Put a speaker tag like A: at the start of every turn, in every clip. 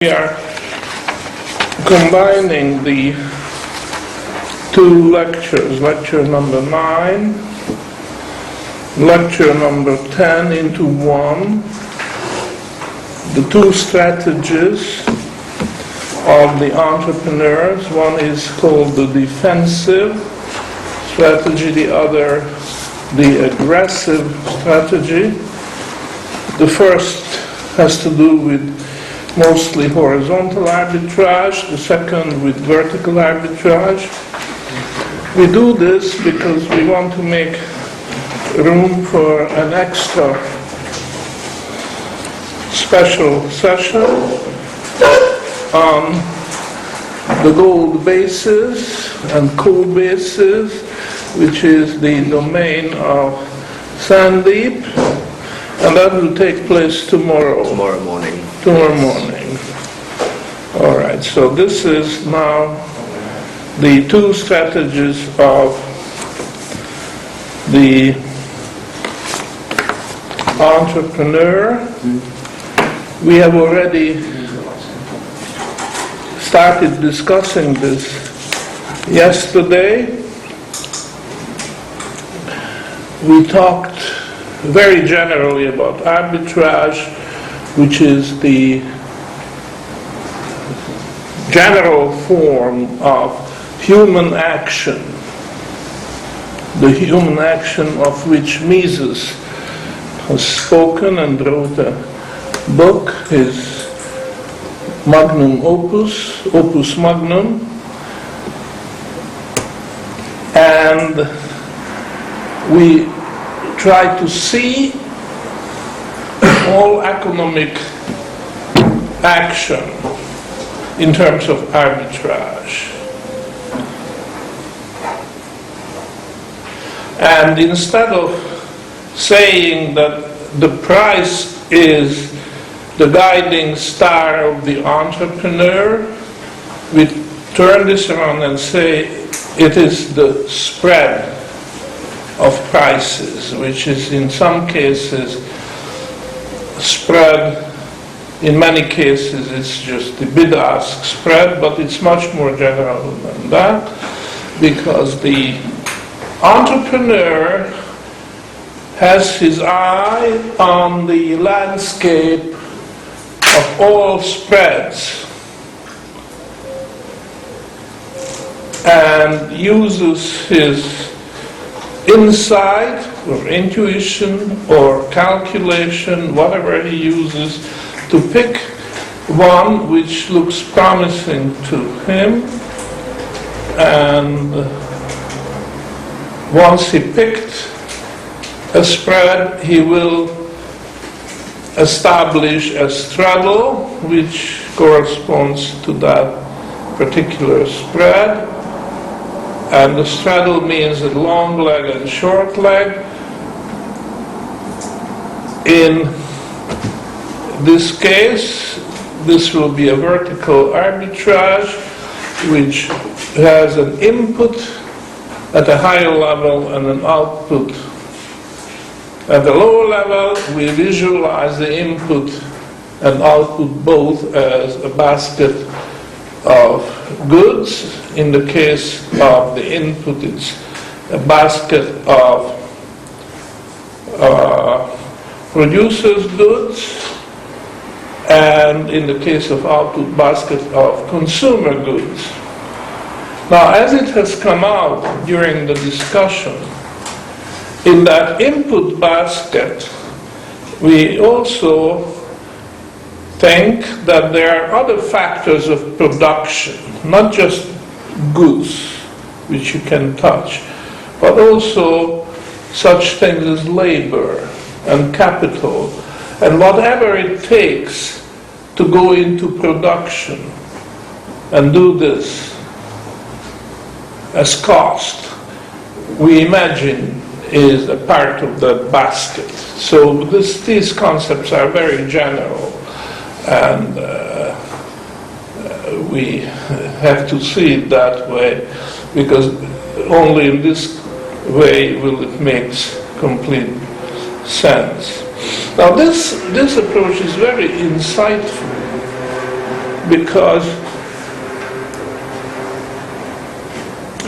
A: We are combining the two lectures, lecture number 9, lecture number 10 into one, the two strategies of the entrepreneurs. One is called the defensive strategy, the other the aggressive strategy. The first has to do with mostly horizontal arbitrage, the second with vertical arbitrage. We do this because we want to make room for an extra special session on the gold basis and co-basis, which is the domain of Sandeep, and that will take place tomorrow morning. All right, so this is now the two strategies of the entrepreneur. We have already started discussing this yesterday. We talked very generally about arbitrage, which is the general form of human action, the human action of which Mises has spoken and wrote a book, his magnum opus, opus magnum, and we try to see all economic action in terms of arbitrage. And instead of saying that the price is the guiding star of the entrepreneur, we turn this around and say it is the spread of prices, which is in some cases spread, in many cases it's just the bid-ask spread, but it's much more general than that, because the entrepreneur has his eye on the landscape of all spreads and uses his insight or intuition or calculation, whatever he uses, to pick one which looks promising to him, and once he picked a spread, he will establish a straddle which corresponds to that particular spread. And the straddle means a long leg and short leg. In this case, this will be a vertical arbitrage which has an input at a higher level and an output at the lower level. We visualize the input and output both as a basket of goods. In the case of the input, it's a basket of producers' goods, and in the case of output, basket of consumer goods. Now, as it has come out during the discussion, in that input basket, we also think that there are other factors of production, not just goods, which you can touch, but also such things as labor and capital, and whatever it takes to go into production and do this as cost, we imagine is a part of that basket. So these concepts are very general, and we have to see it that way, because only in this way will it make complete sense. Now this approach is very insightful because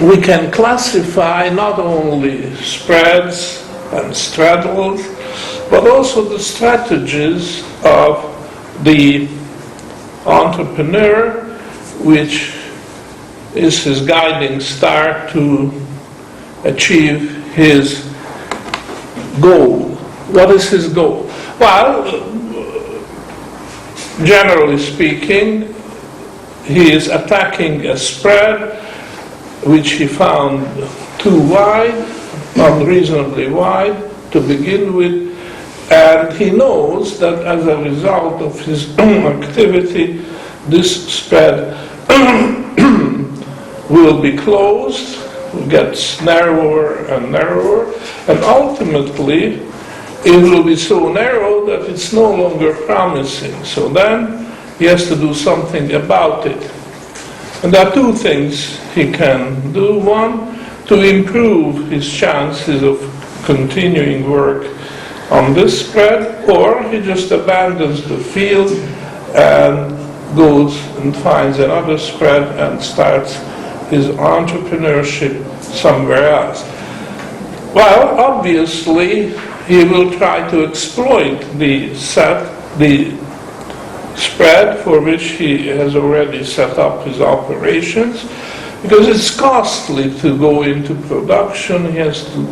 A: we can classify not only spreads and straddles, but also the strategies of the entrepreneur, which is his guiding star to achieve his goal. What is his goal? Well, generally speaking, he is attacking a spread which he found too wide, unreasonably wide to begin with, and he knows that as a result of his activity, this spread will be closed, gets narrower and narrower, and ultimately it will be so narrow that it's no longer promising. So then he has to do something about it. And there are two things he can do. One, to improve his chances of continuing work on this spread, or he just abandons the field and goes and finds another spread and starts his entrepreneurship somewhere else. Well, obviously, he will try to exploit the spread for which he has already set up his operations, because it's costly to go into production. He has to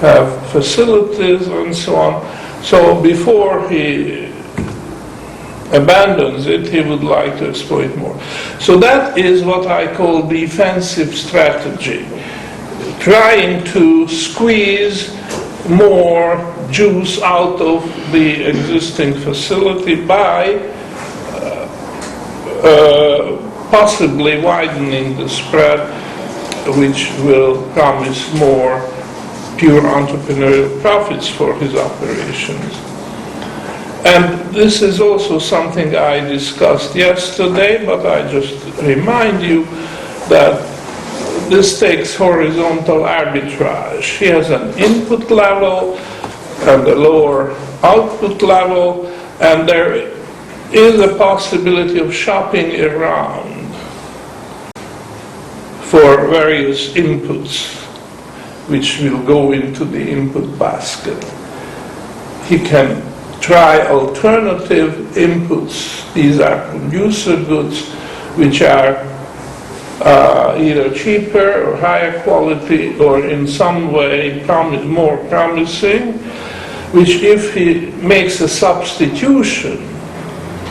A: have facilities and so on. So before he abandons it, he would like to exploit more. So that is what I call defensive strategy, trying to squeeze more juice out of the existing facility by possibly widening the spread, which will promise more pure entrepreneurial profits for his operations. And this is also something I discussed yesterday, but I just remind you that this takes horizontal arbitrage. He has an input level and a lower output level, and there is a possibility of shopping around for various inputs which will go into the input basket. He can try alternative inputs. These are producer goods which are either cheaper or higher quality or in some way more promising, which if he makes a substitution,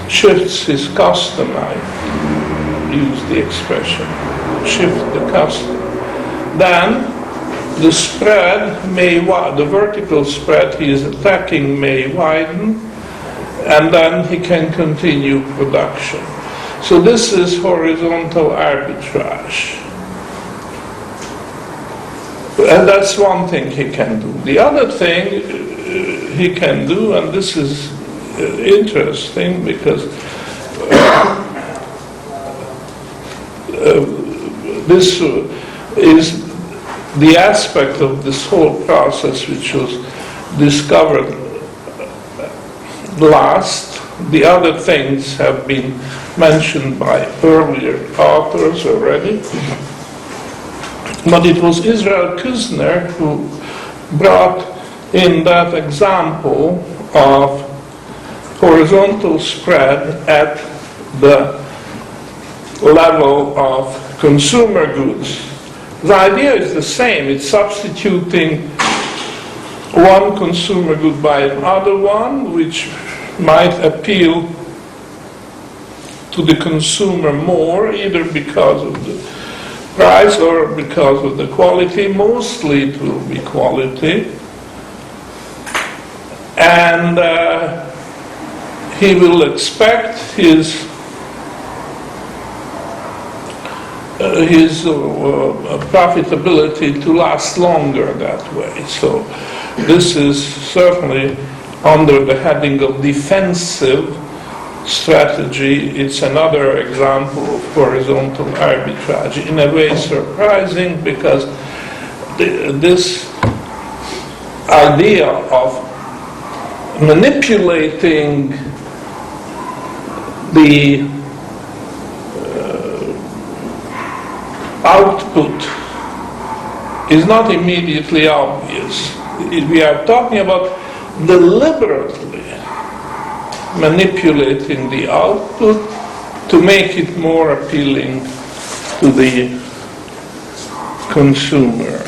A: shifts his custom, I use the expression, shift the custom, then the spread the vertical spread he is attacking may widen, and then he can continue production. So this is horizontal arbitrage. And that's one thing he can do. The other thing he can do, and this is interesting because this is the aspect of this whole process which was discovered last. The other things have been mentioned by earlier authors already. But it was Israel Kuzner who brought in that example of horizontal spread at the level of consumer goods. The idea is the same. It's substituting one consumer good by another one, which might appeal to the consumer more, either because of the price or because of the quality. Mostly it will be quality. And he will expect his profitability to last longer that way. So this is certainly under the heading of defensive strategy. It's another example of horizontal arbitrage. In a way surprising, because this idea of manipulating the output is not immediately obvious. We are talking about deliberately manipulating the output to make it more appealing to the consumer.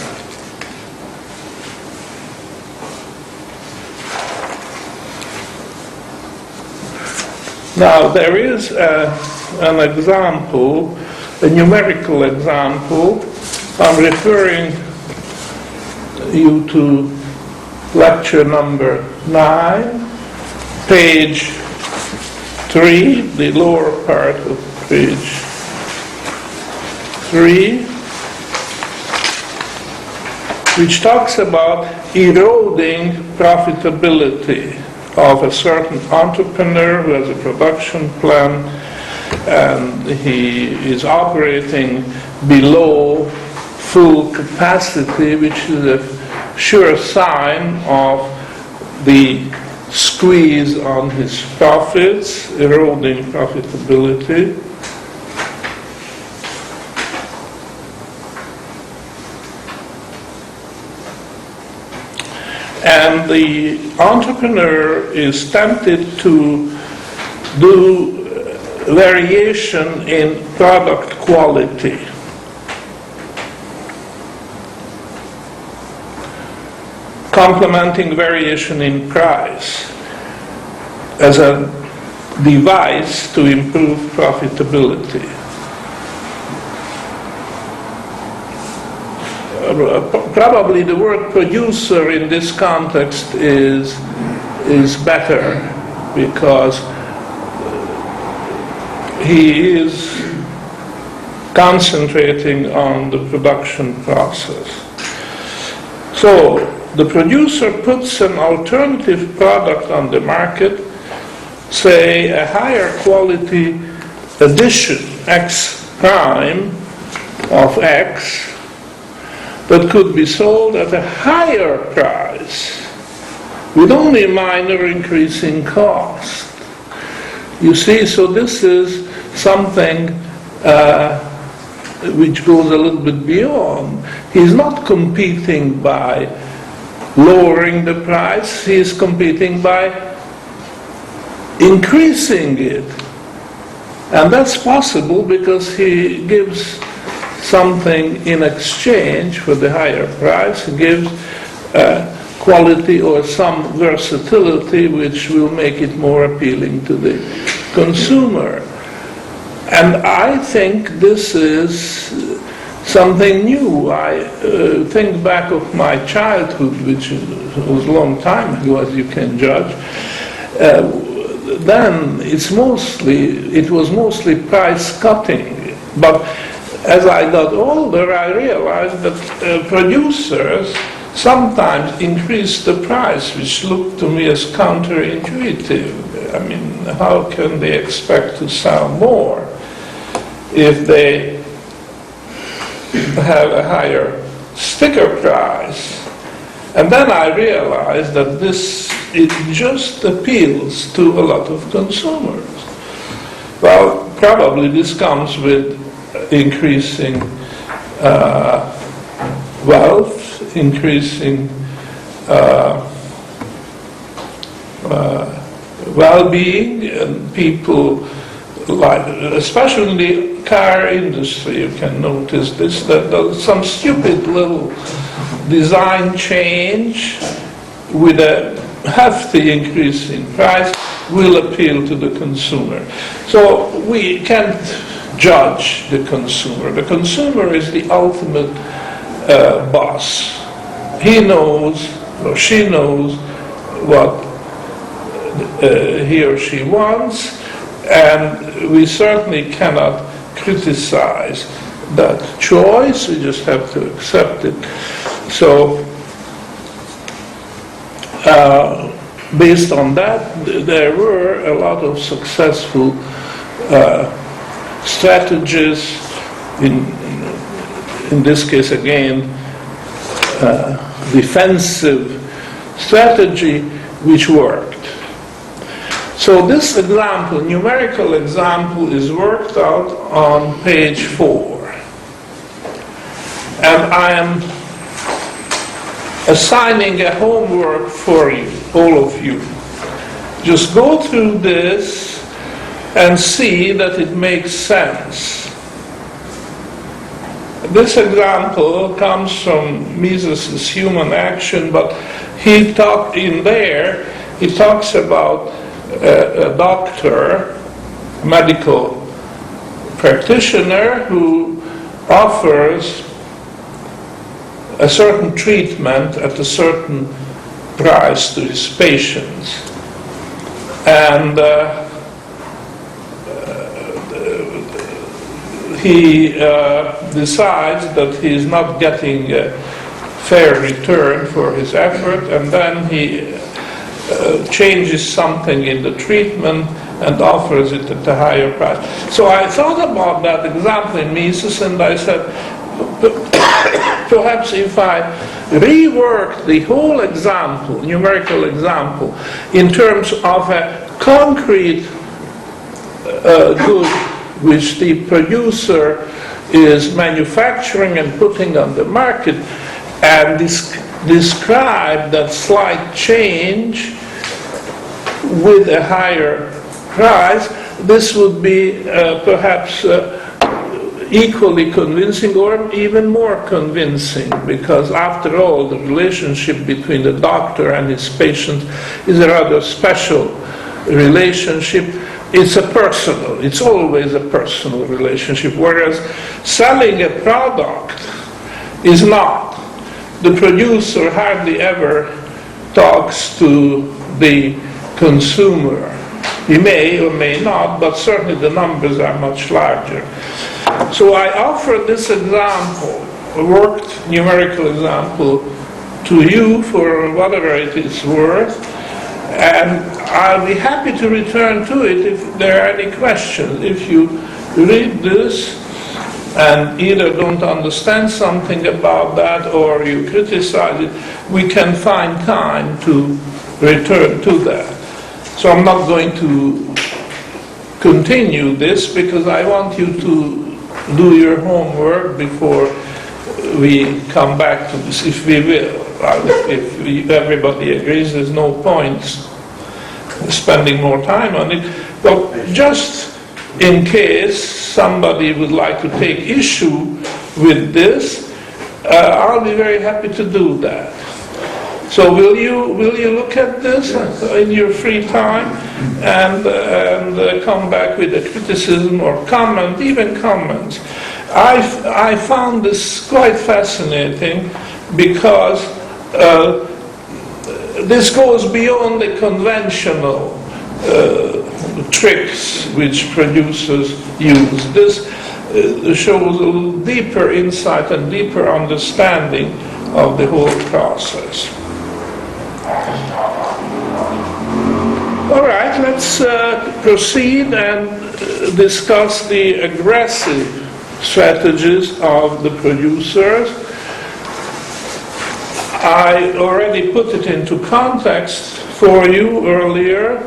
A: Now, there is an example, a numerical example. I'm referring you to lecture number 9, page 3, the lower part of page 3, which talks about eroding profitability of a certain entrepreneur who has a production plant and he is operating below full capacity, which is a sure sign of the squeeze on his profits, eroding profitability. And the entrepreneur is tempted to do variation in product quality. Complementing variation in price as a device to improve profitability. Probably the word producer in this context is better, because he is concentrating on the production process. So the producer puts an alternative product on the market, say a higher quality edition X prime of X, that could be sold at a higher price with only minor increase in cost. You see, so this is something which goes a little bit beyond. He's not competing by lowering the price, he is competing by increasing it. And that's possible because he gives something in exchange for the higher price. He gives quality or some versatility which will make it more appealing to the consumer. And I think this is something new. I think back of my childhood, which was a long time ago, as you can judge. Then it was mostly price cutting. But as I got older, I realized that producers sometimes increase the price, which looked to me as counterintuitive. I mean, how can they expect to sell more if they have a higher sticker price? And then I realized that it just appeals to a lot of consumers. Well, probably this comes with increasing wealth, increasing well-being, and people, like, especially in the car industry, you can notice this, that some stupid little design change with a hefty increase in price will appeal to the consumer. So we can't judge the consumer. The consumer is the ultimate boss. He knows, or she knows, what he or she wants, and we certainly cannot criticize that choice. We just have to accept it. So based on that, there were a lot of successful strategies, in this case again, defensive strategy, which worked. So this example, numerical example, is worked out on page 4. And I am assigning a homework for you, all of you. Just go through this and see that it makes sense. This example comes from Mises' Human Action, but he talks about a doctor, a medical practitioner who offers a certain treatment at a certain price to his patients. And he decides that he is not getting a fair return for his effort, and then he changes something in the treatment and offers it at a higher price. So I thought about that example in Mises, and I said, perhaps if I rework the whole example, numerical example, in terms of a concrete good which the producer is manufacturing and putting on the market, and describe that slight change with a higher price, this would be perhaps equally convincing or even more convincing, because after all, the relationship between the doctor and his patient is a rather special relationship. It's always a personal relationship, whereas selling a product is not. The producer hardly ever talks to the consumer. He may or may not, but certainly the numbers are much larger. So I offer this example, a worked numerical example, to you for whatever it is worth, and I'll be happy to return to it if there are any questions. If you read this and either don't understand something about that or you criticize it, we can find time to return to that. So I'm not going to continue this because I want you to do your homework before we come back to this, if we will. If everybody agrees, there's no point spending more time on it. But just in case somebody would like to take issue with this, I'll be very happy to do that. So will you look at this in your free time and come back with a criticism or comment, even comments? I found this quite fascinating because this goes beyond the conventional tricks which producers use. This shows a little deeper insight and deeper understanding of the whole process. All right, let's proceed and discuss the aggressive strategies of the producers. I already put it into context for you earlier.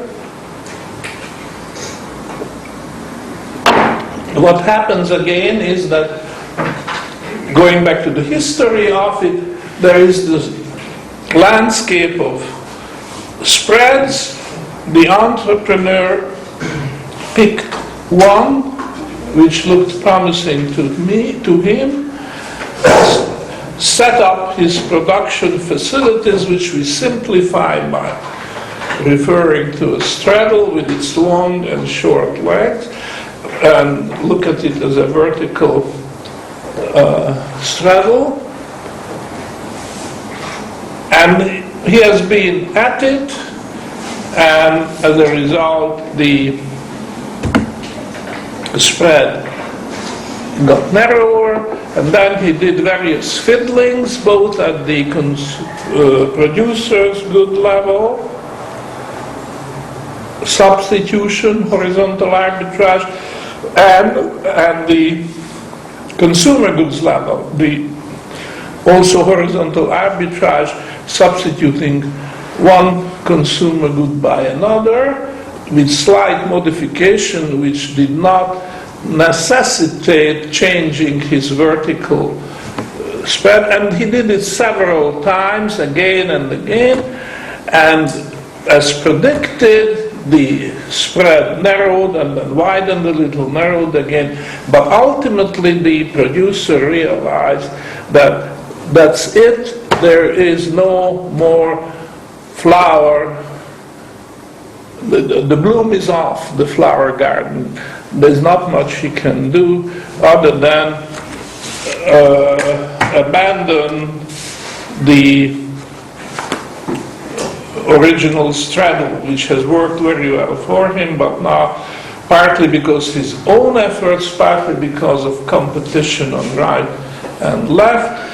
A: What happens again is that, going back to the history of it, there is this landscape of spreads. The entrepreneur picked one which looked promising to him, set up his production facilities, which we simplify by referring to a straddle with its long and short legs, and look at it as a vertical straddle. And he has been at it, and as a result, the spread got narrower, and then he did various fiddlings, both at the producer's good level, substitution, horizontal arbitrage, and the consumer goods level, also horizontal arbitrage, substituting one consumer good by another, with slight modification, which did not necessitate changing his vertical spread, and he did it several times, again and again, and as predicted, the spread narrowed and then widened a little, narrowed again, but ultimately the producer realized that that's it, there is no more flower, the bloom is off the flower garden. There's not much he can do other than abandon the original straddle, which has worked very well for him, but now, partly because his own efforts, partly because of competition on right and left,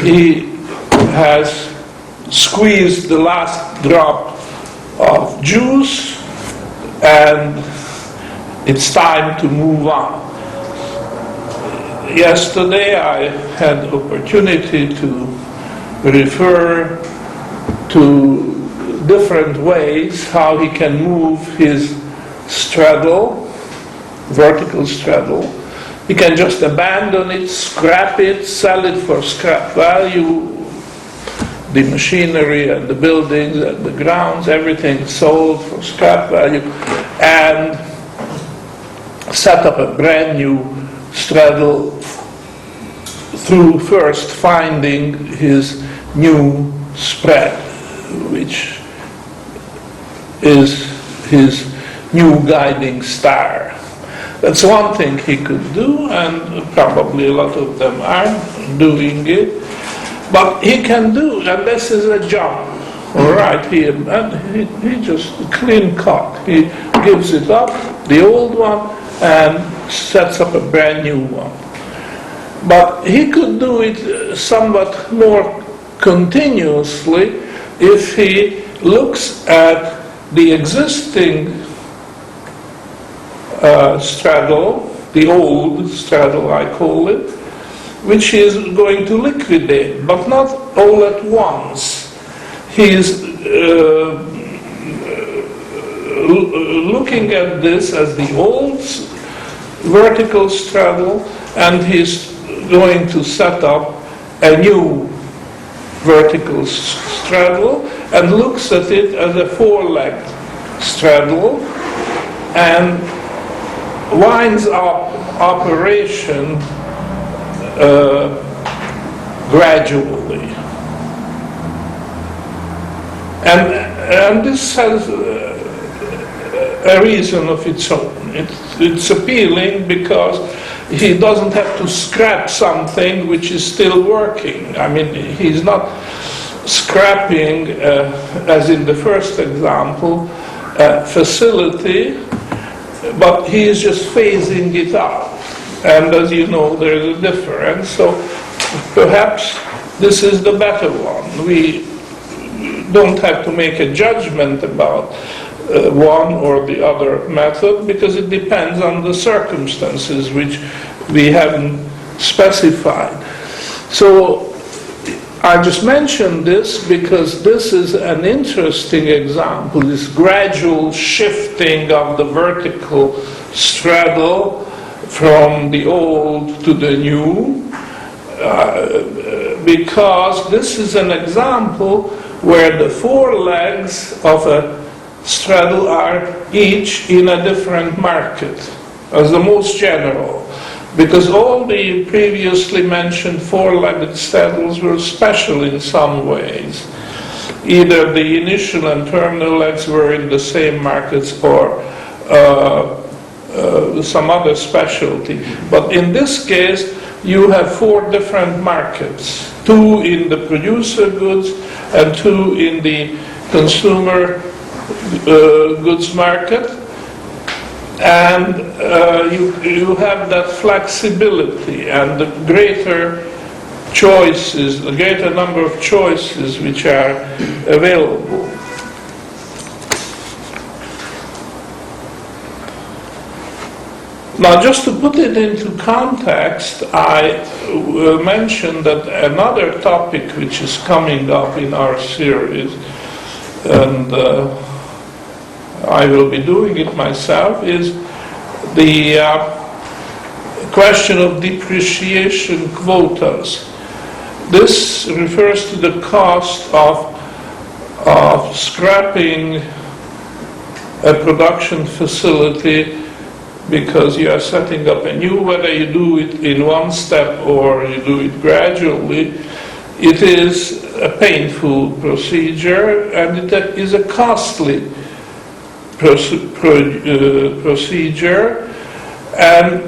A: he has squeezed the last drop of juice, and it's time to move on. Yesterday I had the opportunity to refer to different ways how he can move his straddle, vertical straddle. He can just abandon it, scrap it, sell it for scrap value, the machinery and the buildings and the grounds, everything sold for scrap value, and set up a brand new straddle through first finding his new spread, which is his new guiding star. That's one thing he could do, and probably a lot of them are doing it. But he can do, and this is a job. All right, he just clean cut. He gives it up, the old one, and sets up a brand new one. But he could do it somewhat more continuously if he looks at the existing straddle, the old straddle I call it, which he is going to liquidate, but not all at once. He is looking at this as the old vertical straddle, and he's going to set up a new vertical straddle and looks at it as a four-legged straddle and winds up operation gradually. And this has a reason of its own. It's appealing because he doesn't have to scrap something which is still working. I mean, he's not scrapping, as in the first example, a facility, but he is just phasing it out. And as you know, there's a difference. So perhaps this is the better one. We don't have to make a judgment about one or the other method, because it depends on the circumstances which we haven't specified. So I just mentioned this because this is an interesting example, this gradual shifting of the vertical straddle from the old to the new, because this is an example where the four legs of a straddle are each in a different market, as the most general. Because all the previously mentioned four-legged straddles were special in some ways. Either the initial and terminal legs were in the same markets or some other specialty. But in this case, you have four different markets, two in the producer goods and two in the consumer goods market. And you have that flexibility and the greater choices, the greater number of choices which are available. Now, just to put it into context, I mentioned that another topic which is coming up in our series, and I will be doing it myself, is the question of depreciation quotas. This refers to the cost of scrapping a production facility because you are setting up a new, whether you do it in one step or you do it gradually. It is a painful procedure and it is a costly procedure, and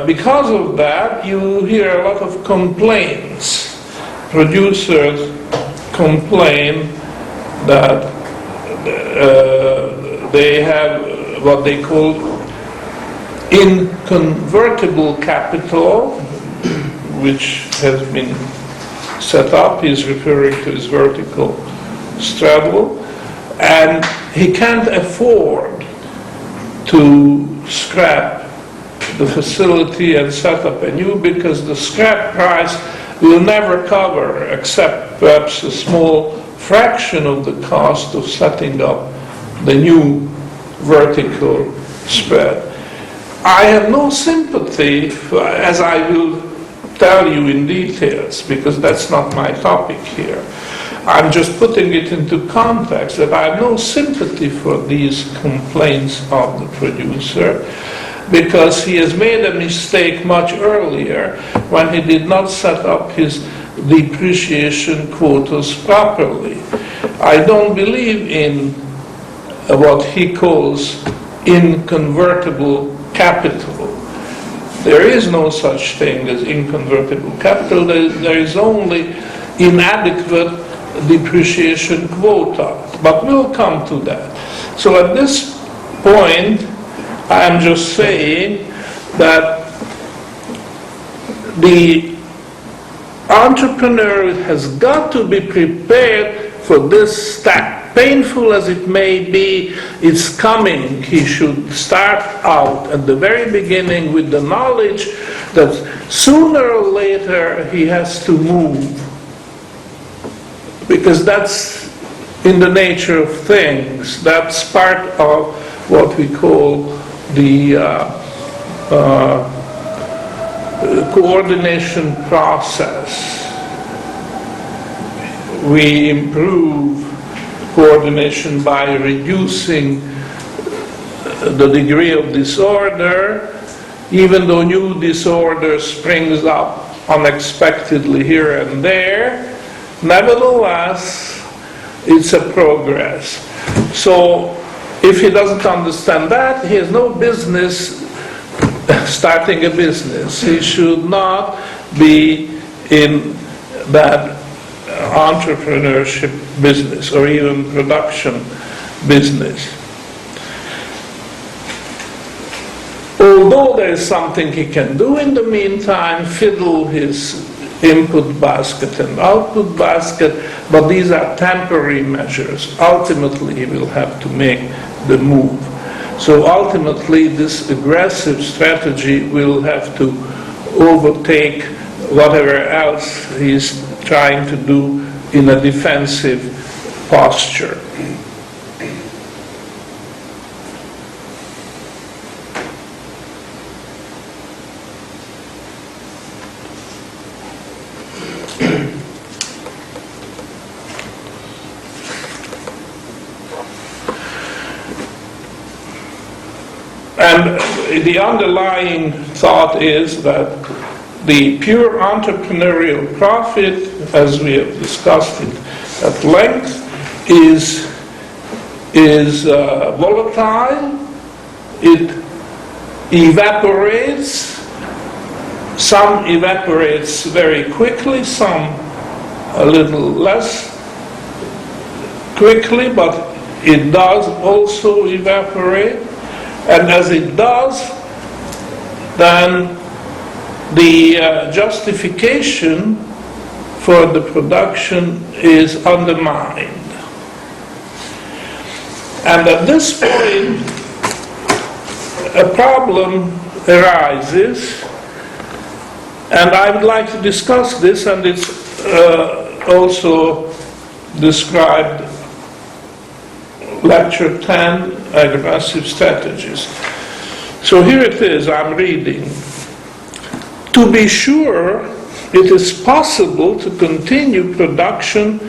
A: because of that you hear a lot of complaints. Producers complain that they have what they call inconvertible capital, which has been set up. He's referring to his vertical straddle, and he can't afford to scrap the facility and set up a new because the scrap price will never cover, except perhaps a small fraction of the cost of setting up the new vertical spread. I have no sympathy, as I will tell you in details, because that's not my topic here. I'm just putting it into context that I have no sympathy for these complaints of the producer, because he has made a mistake much earlier when he did not set up his depreciation quotas properly. I don't believe in what he calls inconvertible capital. There is no such thing as inconvertible capital. There is only inadequate depreciation quota. But we'll come to that. So at this point, I'm just saying that the entrepreneur has got to be prepared for this step. Painful as it may be, it's coming. He should start out at the very beginning with the knowledge that sooner or later he has to move, because that's in the nature of things. That's part of what we call the coordination process. We improve coordination by reducing the degree of disorder, even though new disorder springs up unexpectedly here and there. Nevertheless, it's a progress. So if he doesn't understand that, he has no business starting a business. He should not be in that entrepreneurship business or even production business. Although there is something he can do in the meantime, fiddle his input basket and output basket, but these are temporary measures. Ultimately, he will have to make the move. So ultimately, this aggressive strategy will have to overtake whatever else he's trying to do in a defensive posture. And the underlying thought is that the pure entrepreneurial profit, as we have discussed it at length, is volatile. It evaporates. Some evaporates very quickly, some a little less quickly, but it does also evaporate. And as it does, then the justification for the production is undermined. And at this point, a problem arises, and I would like to discuss this, and it's also described Lecture 10, Aggressive Strategies. So here it is, I'm reading. To be sure, it is possible to continue production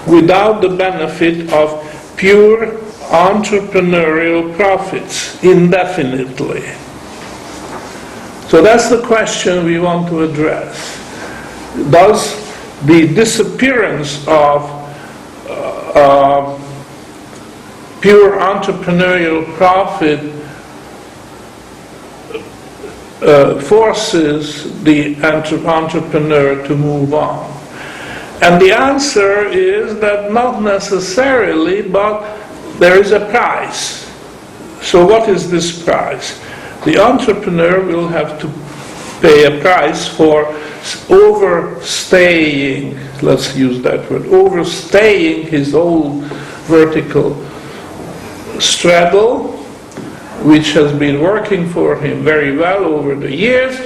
A: without the benefit of pure entrepreneurial profits indefinitely. So that's the question we want to address. Does the disappearance of pure entrepreneurial profit forces the entrepreneur to move on? And the answer is that not necessarily, but there is a price. So what is this price? The entrepreneur will have to pay a price for overstaying, let's use that word, overstaying his old vertical straddle, which has been working for him very well over the years,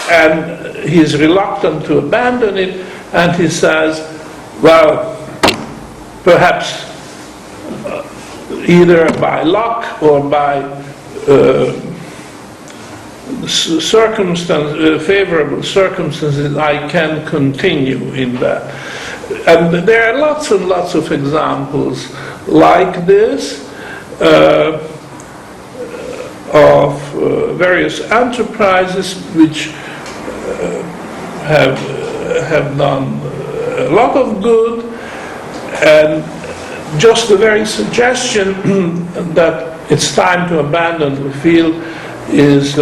A: and he's reluctant to abandon it, and he says, well, perhaps either by luck or by favorable circumstances, I can continue in that. And there are lots and lots of examples like this of various enterprises which have done a lot of good, and just the very suggestion that it's time to abandon the field is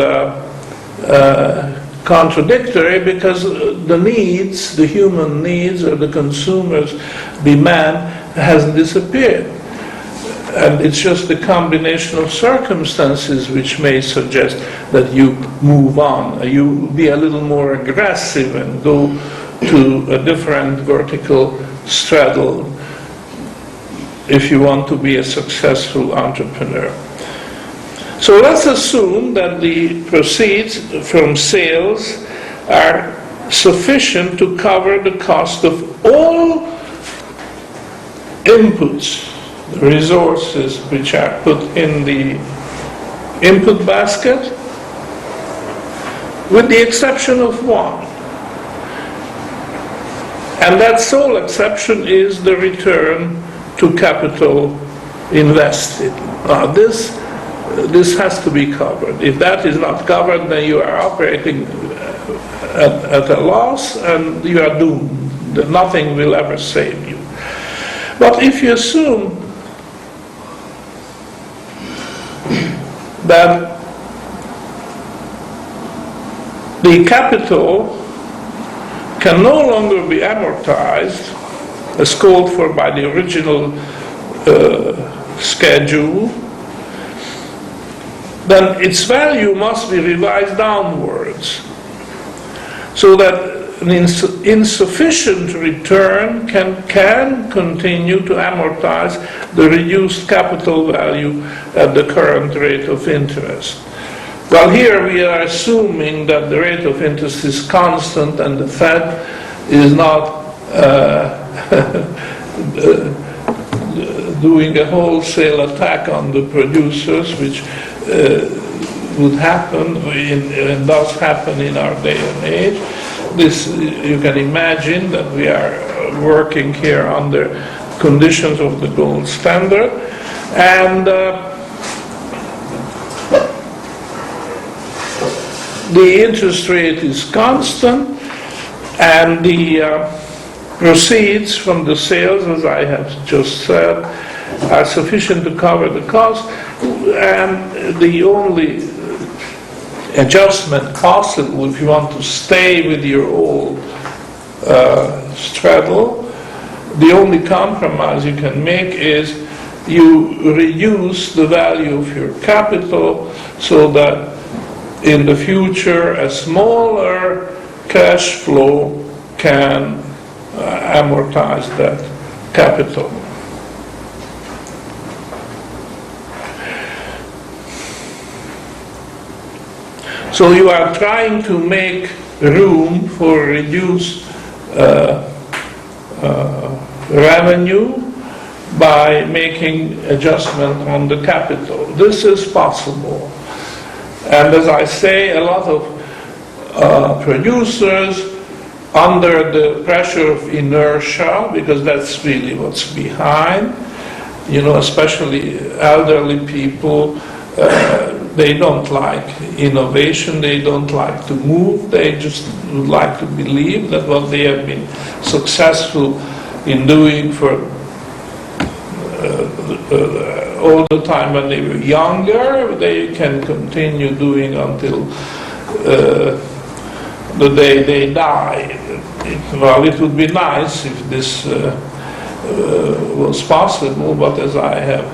A: contradictory, because the human needs or the consumer's demand hasn't disappeared. And it's just the combination of circumstances which may suggest that you move on, you be a little more aggressive and go to a different vertical straddle if you want to be a successful entrepreneur. So let's assume that the proceeds from sales are sufficient to cover the cost of all inputs, the resources which are put in the input basket, with the exception of one. And that sole exception is the return to capital invested. Now this has to be covered. If that is not covered, then you are operating at a loss and you are doomed. Nothing will ever save you. But if you assume that the capital can no longer be amortized as called for by the original schedule, then its value must be revised downwards, so that an insufficient return can continue to amortize the reduced capital value at the current rate of interest. Well, here we are assuming that the rate of interest is constant and the Fed is not doing a wholesale attack on the producers, which would happen and does happen in our day and age. This, you can imagine that we are working here under conditions of the gold standard, and the interest rate is constant, and the proceeds from the sales, as I have just said, are sufficient to cover the cost, and the only adjustment possible if you want to stay with your old straddle, the only compromise you can make is you reduce the value of your capital so that in the future a smaller cash flow can amortize that capital. So you are trying to make room for reduced revenue by making adjustment on the capital. This is possible. And as I say, a lot of producers, under the pressure of inertia, because that's really what's behind, especially elderly people, they don't like innovation, they don't like to move, they just would like to believe that what they have been successful in doing for all the time when they were younger, they can continue doing until the day they die. It would be nice if this was possible, but as I have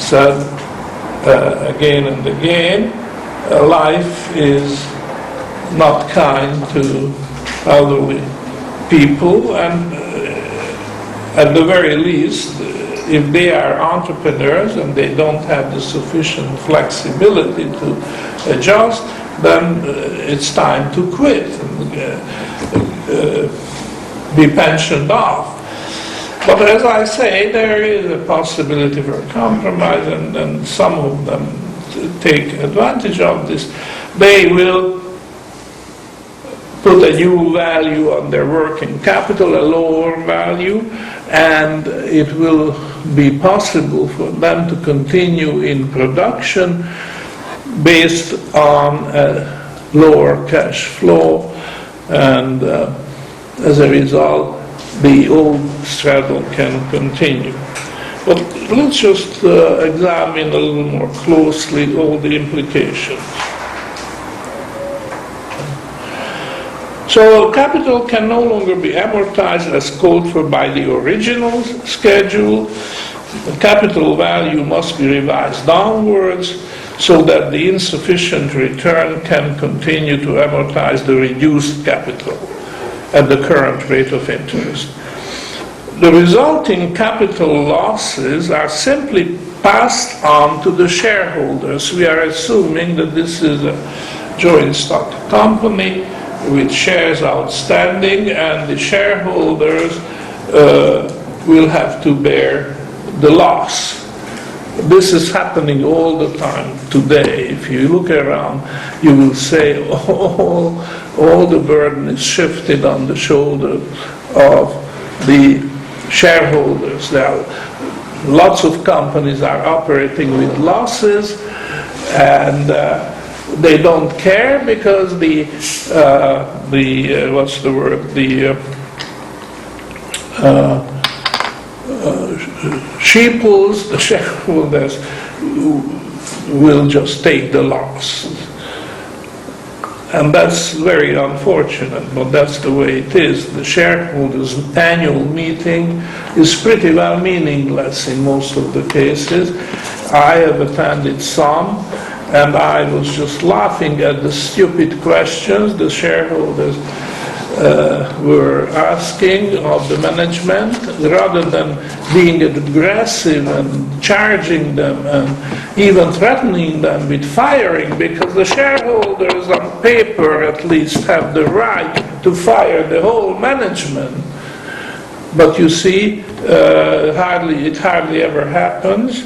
A: said again and again, life is not kind to elderly people, and at the very least, if they are entrepreneurs and they don't have the sufficient flexibility to adjust, then it's time to quit and be pensioned off. But as I say, there is a possibility for compromise, and some of them take advantage of this. They will put a new value on their working capital, a lower value, and it will be possible for them to continue in production based on a lower cash flow, and as a result, the old straddle can continue. But let's just examine a little more closely all the implications. So capital can no longer be amortized as called for by the original schedule. The capital value must be revised downwards so that the insufficient return can continue to amortize the reduced capital at the current rate of interest. The resulting capital losses are simply passed on to the shareholders. We are assuming that this is a joint stock company with shares outstanding, and the shareholders will have to bear the loss. This is happening all the time today. If you look around, you will say all the burden is shifted on the shoulder of the shareholders. Now, lots of companies are operating with losses, and they don't care because the sheeples, the shareholders, will just take the loss. And that's very unfortunate, but that's the way it is. The shareholders' annual meeting is pretty well meaningless in most of the cases. I have attended some, and I was just laughing at the stupid questions the shareholders were asking of the management, rather than being aggressive and charging them and even threatening them with firing, because the shareholders on paper at least have the right to fire the whole management. But you see, it hardly ever happens.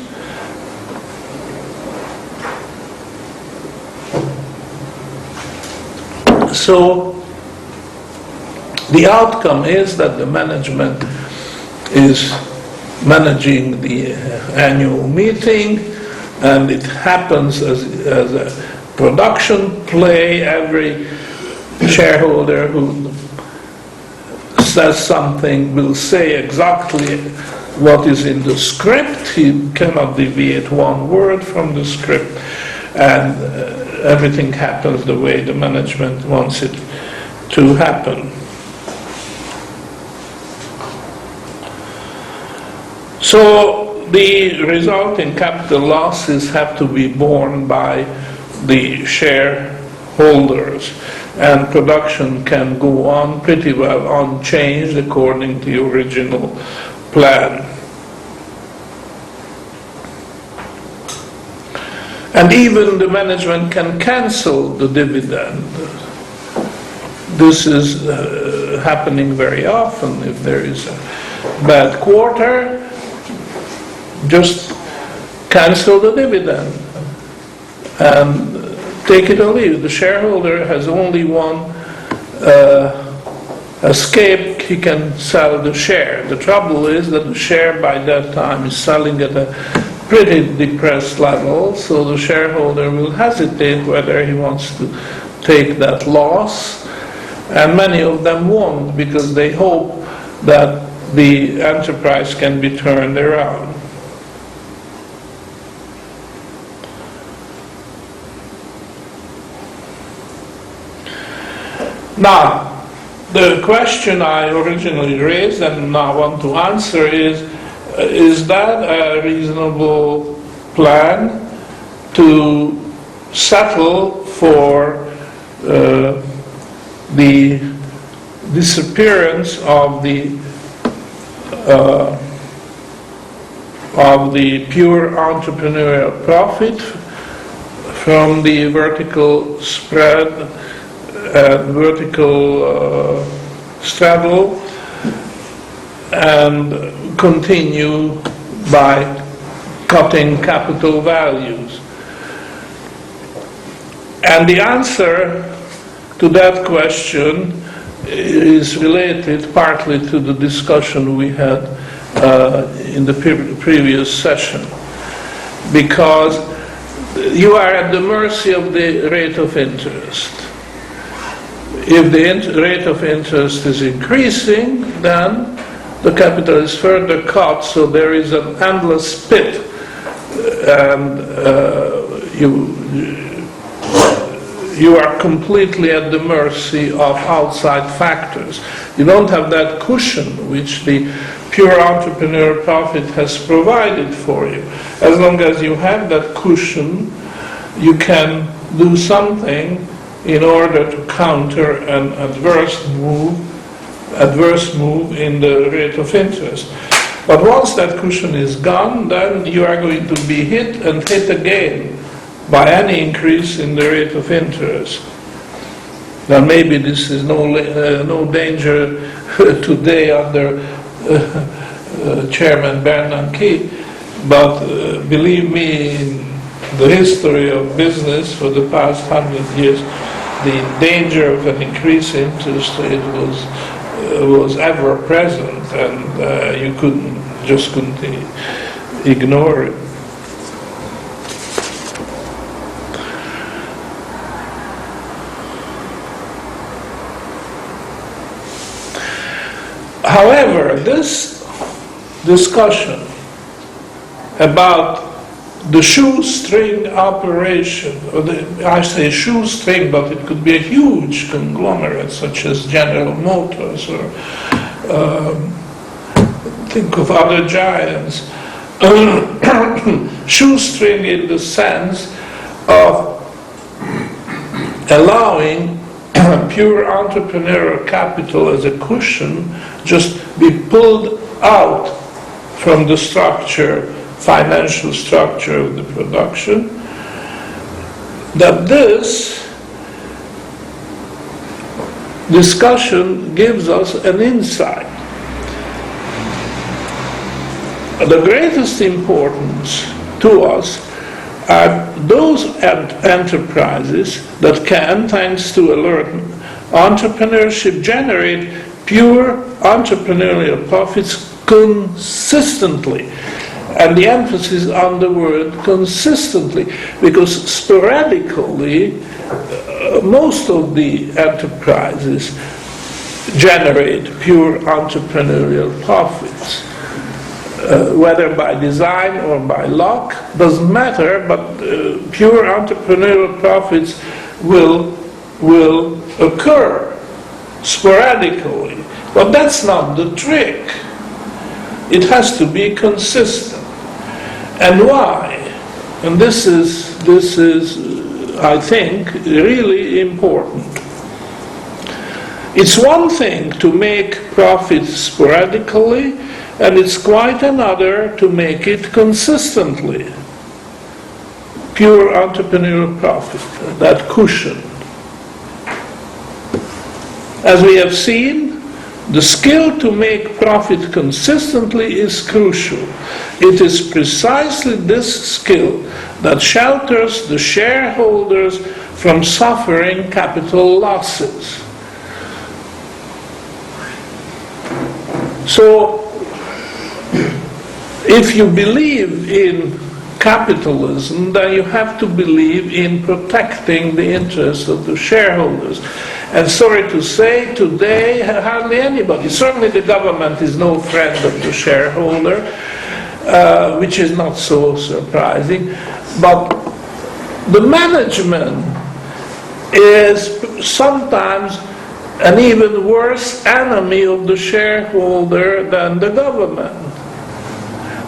A: So the outcome is that the management is managing the annual meeting, and it happens as a production play. Every shareholder who says something will say exactly what is in the script. He cannot deviate one word from the script, and everything happens the way the management wants it to happen. So the resulting capital losses have to be borne by the shareholders, and production can go on pretty well unchanged according to the original plan. And even the management can cancel the dividend. This is happening very often. If there is a bad quarter, just cancel the dividend and take it or leave it. The shareholder has only one escape: he can sell the share. The trouble is that the share by that time is selling at a pretty depressed level, so the shareholder will hesitate whether he wants to take that loss, and many of them won't, because they hope that the enterprise can be turned around. Now, the question I originally raised and now want to answer is that a reasonable plan to settle for the disappearance of the pure entrepreneurial profit from the vertical spread and vertical straddle, and continue by cutting capital values? And the answer to that question is related partly to the discussion we had in the previous session, because you are at the mercy of the rate of interest. If the rate of interest is increasing, then the capital is further cut, so there is an endless pit, and you are completely at the mercy of outside factors. You don't have that cushion which the pure entrepreneur profit has provided for you. As long as you have that cushion, you can do something in order to counter an adverse move in the rate of interest. But once that cushion is gone, then you are going to be hit and hit again by any increase in the rate of interest. Now maybe this is no danger today under Chairman Bernanke, but believe me, in the history of business for the past 100 years, the danger of an increased interest rate was ever present, and you couldn't ignore it. However, this discussion about the shoestring operation, I say shoestring, but it could be a huge conglomerate such as General Motors, or think of other giants. Shoestring in the sense of allowing pure entrepreneurial capital as a cushion just be pulled out from the financial structure of the production, that this discussion gives us an insight. The greatest importance to us are those enterprises that can, thanks to alert entrepreneurship, generate pure entrepreneurial profits consistently. And the emphasis on the word consistently, because sporadically most of the enterprises generate pure entrepreneurial profits. Whether by design or by luck, doesn't matter, but pure entrepreneurial profits will occur sporadically. But that's not the trick. It has to be consistent. And why? And this is, I think, really important. It's one thing to make profits sporadically, and it's quite another to make it consistently. Pure entrepreneurial profit, that cushion. As we have seen, The skill to make profit consistently is crucial. It is precisely this skill that shelters the shareholders from suffering capital losses. So, if you believe in capitalism, then you have to believe in protecting the interests of the shareholders. And sorry to say, today hardly anybody, certainly the government is no friend of the shareholder, which is not so surprising, but the management is sometimes an even worse enemy of the shareholder than the government.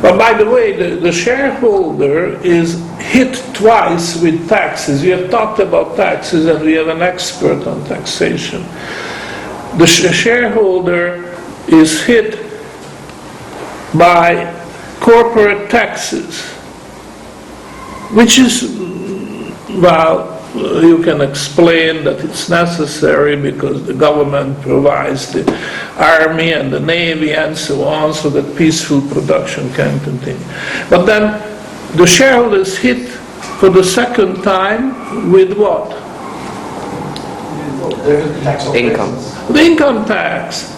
A: But by the way, the shareholder is hit twice with taxes. We have talked about taxes and we have an expert on taxation. The shareholder is hit by corporate taxes, which is, well, you can explain that it's necessary because the government provides the army and the navy and so on, so that peaceful production can continue. But then the shareholder is hit for the second time with what?
B: Income.
A: The income tax.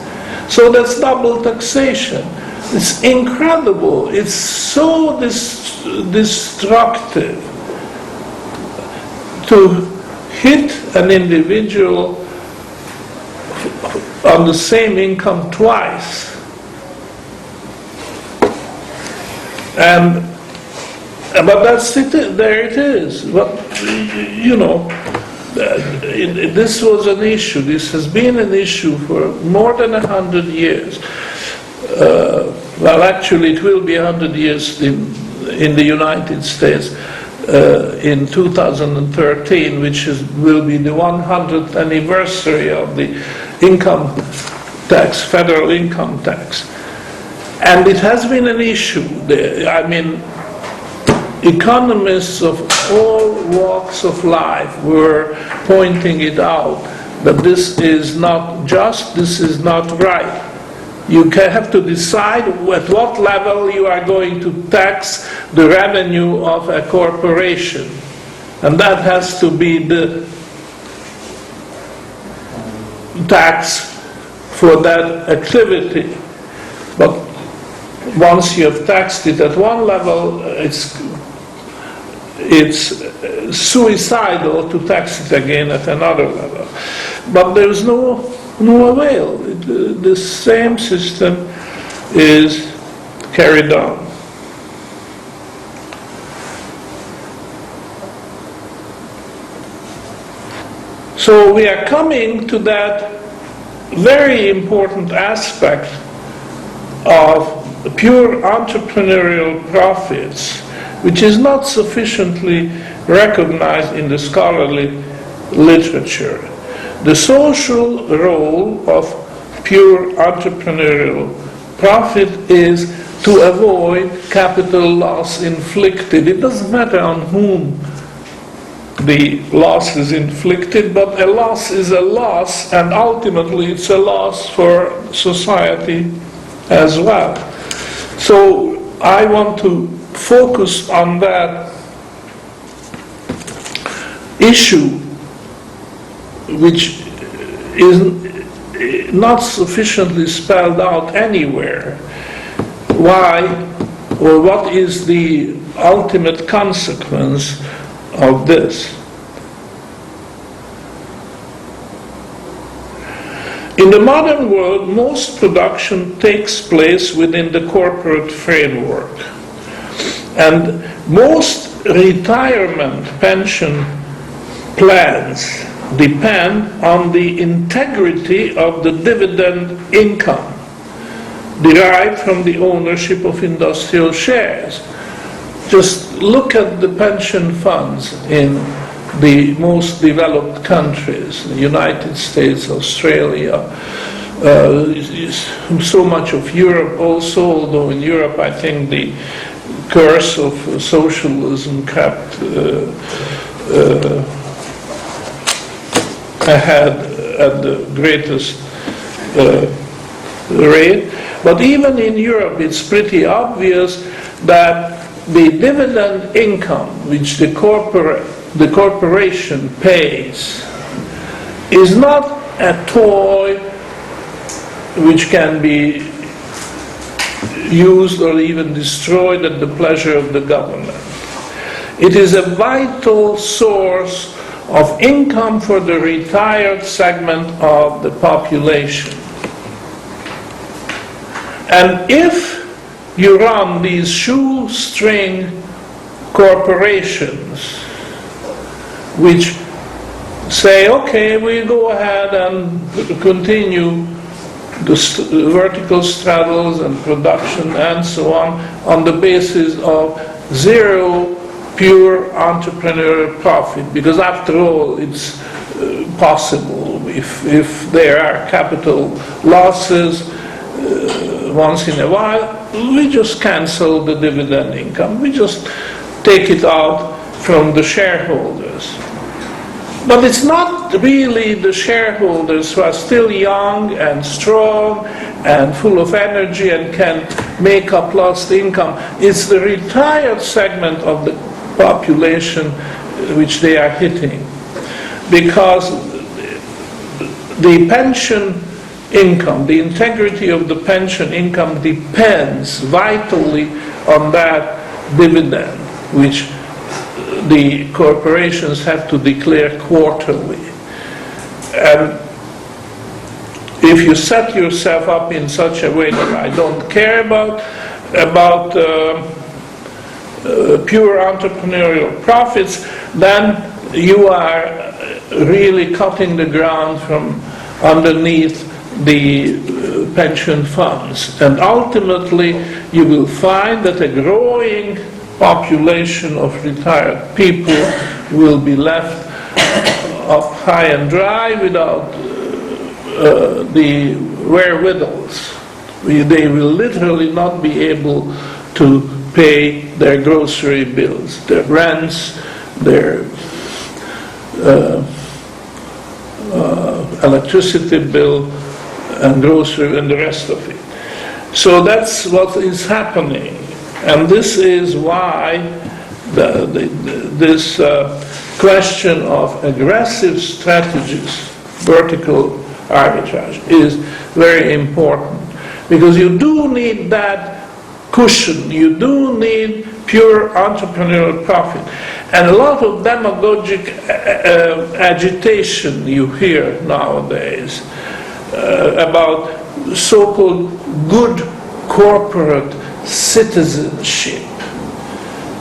A: So that's double taxation. It's incredible. It's so destructive to hit an individual on the same income twice. But that's it, there it is. But, you know, this was an issue. This has been an issue for more than 100 years. Well, actually, it will be 100 years in the United States. In 2013, which will be the 100th anniversary of the income tax, federal income tax. And it has been an issue. I mean, economists of all walks of life were pointing it out, that this is not just, this is not right. You have to decide at what level you are going to tax the revenue of a corporation. And that has to be the tax for that activity. But once you have taxed it at one level, it's suicidal to tax it again at another level. But there's no avail. The same system is carried on. So we are coming to that very important aspect of pure entrepreneurial profits, which is not sufficiently recognized in the scholarly literature. The social role of pure entrepreneurial profit is to avoid capital loss inflicted. It doesn't matter on whom the loss is inflicted, but a loss is a loss, and ultimately it's a loss for society as well. So I want to focus on that issue, which is not sufficiently spelled out anywhere. Why, or what is the ultimate consequence of this? In the modern world, most production takes place within the corporate framework, and most retirement pension plans depend on the integrity of the dividend income derived from the ownership of industrial shares. Just look at the pension funds in the most developed countries, the United States, Australia, so much of Europe also, although in Europe I think the curse of socialism kept ahead at the greatest rate. But even in Europe, it's pretty obvious that the dividend income which the corporation pays is not a toy which can be used or even destroyed at the pleasure of the government. It is a vital source of income for the retired segment of the population. And if you run these shoestring corporations which say, okay, we go ahead and continue the vertical straddles and production and so on the basis of zero pure entrepreneurial profit, because after all it's possible if there are capital losses once in a while, we just cancel the dividend income, we just take it out from the shareholders. But it's not really the shareholders who are still young and strong and full of energy and can make up lost income. It's the retired segment of the population which they are hitting. Because the pension income, the integrity of the pension income depends vitally on that dividend, which the corporations have to declare quarterly. And if you set yourself up in such a way that I don't care about pure entrepreneurial profits, then you are really cutting the ground from underneath the pension funds. And ultimately, you will find that a growing population of retired people will be left up high and dry without the wherewithals. They will literally not be able to pay their grocery bills, their rents, their electricity bill, and grocery and the rest of it. So that's what is happening. And this is why this question of aggressive strategies, vertical arbitrage, is very important. Because you do need that cushion, you do need pure entrepreneurial profit. And a lot of demagogic agitation you hear nowadays about so-called good corporate citizenship.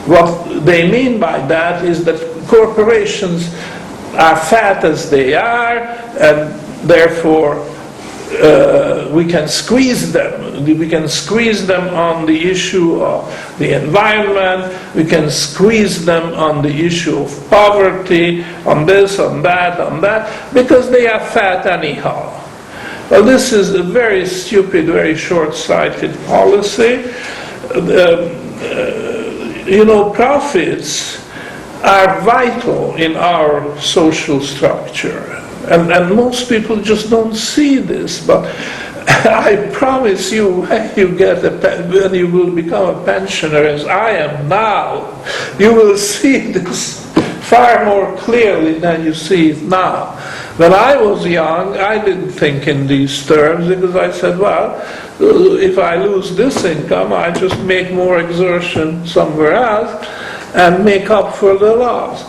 A: What they mean by that is that corporations are fat as they are, and therefore we can squeeze them. We can squeeze them on the issue of the environment. We can squeeze them on the issue of poverty, on this, on that, because they are fat anyhow. Well, this is a very stupid, very short-sighted policy. Profits are vital in our social structure. And most people just don't see this. But I promise you, when you will become a pensioner, as I am now, you will see this far more clearly than you see it now. When I was young, I didn't think in these terms, because I said, well, if I lose this income, I just make more exertion somewhere else and make up for the loss.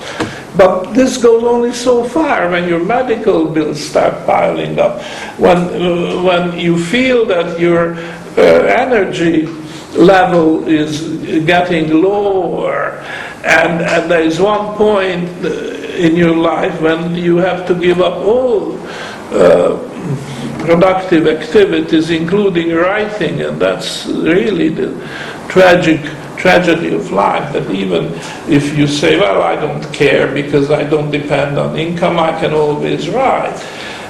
A: But this goes only so far. When your medical bills start piling up, when you feel that your energy level is getting lower, and there is one point in your life when you have to give up all productive activities, including writing, and that's really the tragedy of life, that even if you say, well, I don't care because I don't depend on income, I can always write.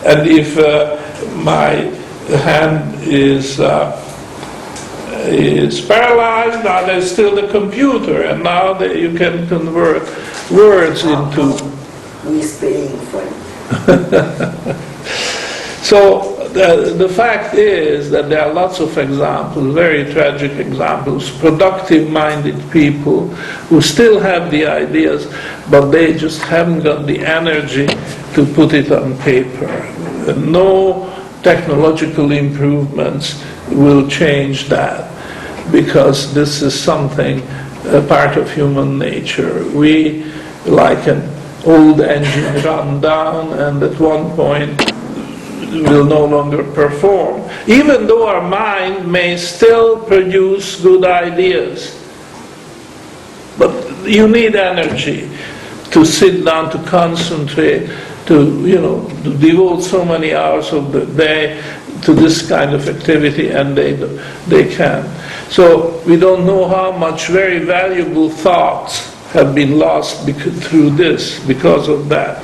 A: And if my hand is paralyzed, now there's still the computer, and now that you can convert words into...
B: We speak French.
A: So the fact is that there are lots of examples, very tragic examples, productive-minded people who still have the ideas, but they just haven't got the energy to put it on paper. No technological improvements will change that, because this is something, a part of human nature. We, like an old engine, run down and at one point will no longer perform, even though our mind may still produce good ideas. But you need energy to sit down, to concentrate, to devote so many hours of the day to this kind of activity, and they can. So we don't know how much very valuable thoughts have been lost because of that.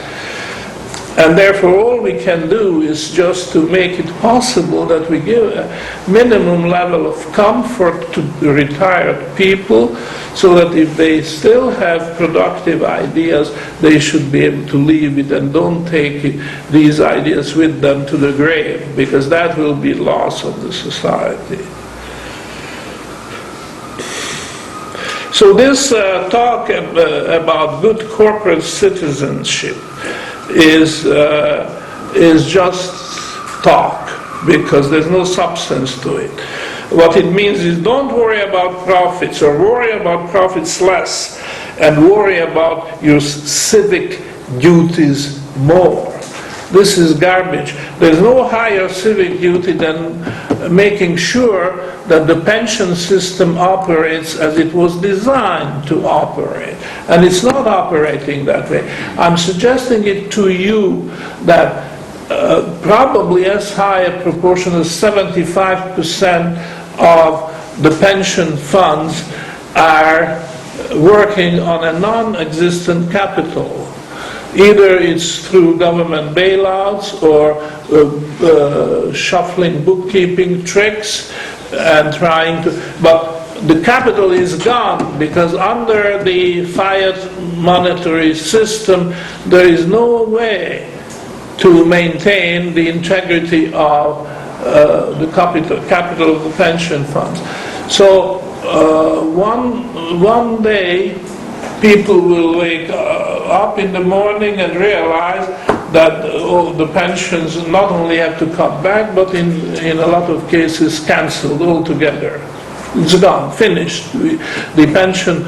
A: And therefore all we can do is just to make it possible that we give a minimum level of comfort to retired people, so that if they still have productive ideas, they should be able to leave it and don't take these ideas with them to the grave, because that will be loss of the society. So this talk about good corporate citizenship is just talk, because there's no substance to it. What it means is, don't worry about profits, or worry about profits less, and worry about your civic duties more. This is garbage. There's no higher civic duty than making sure that the pension system operates as it was designed to operate. And it's not operating that way. I'm suggesting it to you that probably as high a proportion as 75% of the pension funds are working on a non-existent capital. Either it's through government bailouts or shuffling bookkeeping tricks and trying to, but the capital is gone, because under the fiat monetary system there is no way to maintain the integrity of the capital of the pension funds. So one day people will wake up in the morning and realize that the pensions not only have to cut back, but in a lot of cases cancelled altogether. It's gone, finished. The pension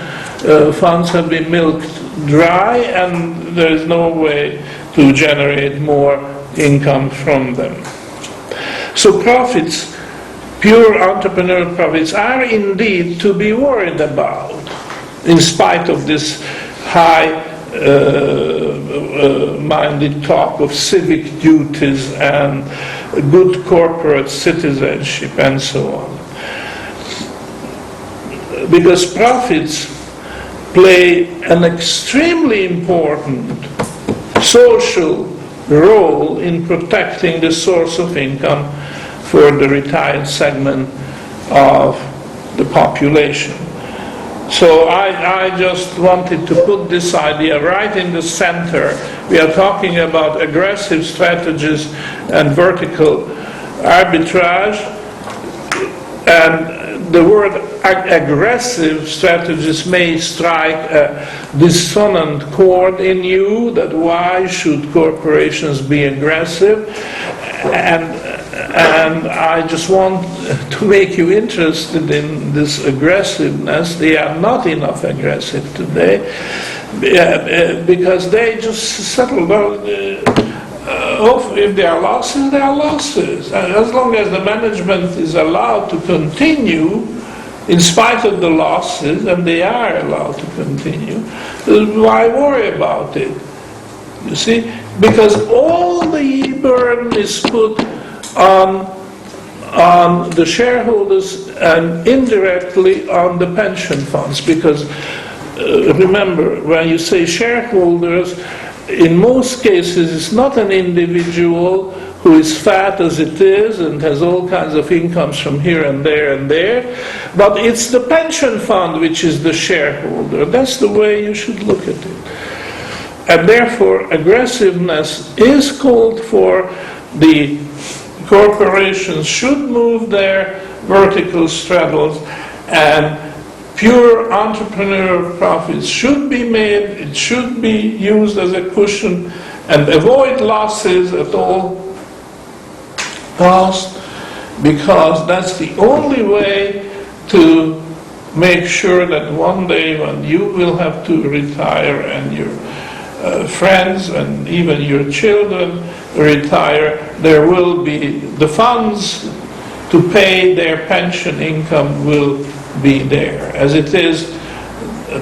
A: funds have been milked dry, and there is no way to generate more income from them. So profits, pure entrepreneurial profits, are indeed to be worried about, in spite of this high-minded talk of civic duties and good corporate citizenship and so on. Because profits play an extremely important social role in protecting the source of income for the retired segment of the population. So I just wanted to put this idea right in the center. We are talking about aggressive strategies and vertical arbitrage, and the word aggressive strategies may strike a dissonant chord in you, that why should corporations be aggressive? And I just want to make you interested in this aggressiveness. They are not enough aggressive today, because they just settle down. If there are losses, there are losses. And as long as the management is allowed to continue, in spite of the losses, and they are allowed to continue, why worry about it? You see? Because all the burden is put on the shareholders and indirectly on the pension funds. Because remember, when you say shareholders, in most cases it's not an individual who is fat as it is and has all kinds of incomes from here and there, but it's the pension fund which is the shareholder. That's the way you should look at it. And therefore aggressiveness is called for. The corporations should move their vertical straddles, and pure entrepreneurial profits should be made, it should be used as a cushion, and avoid losses at all costs, because that's the only way to make sure that one day when you will have to retire and your friends and even your children retire, there will be the funds to pay their pension income will be there. As it is,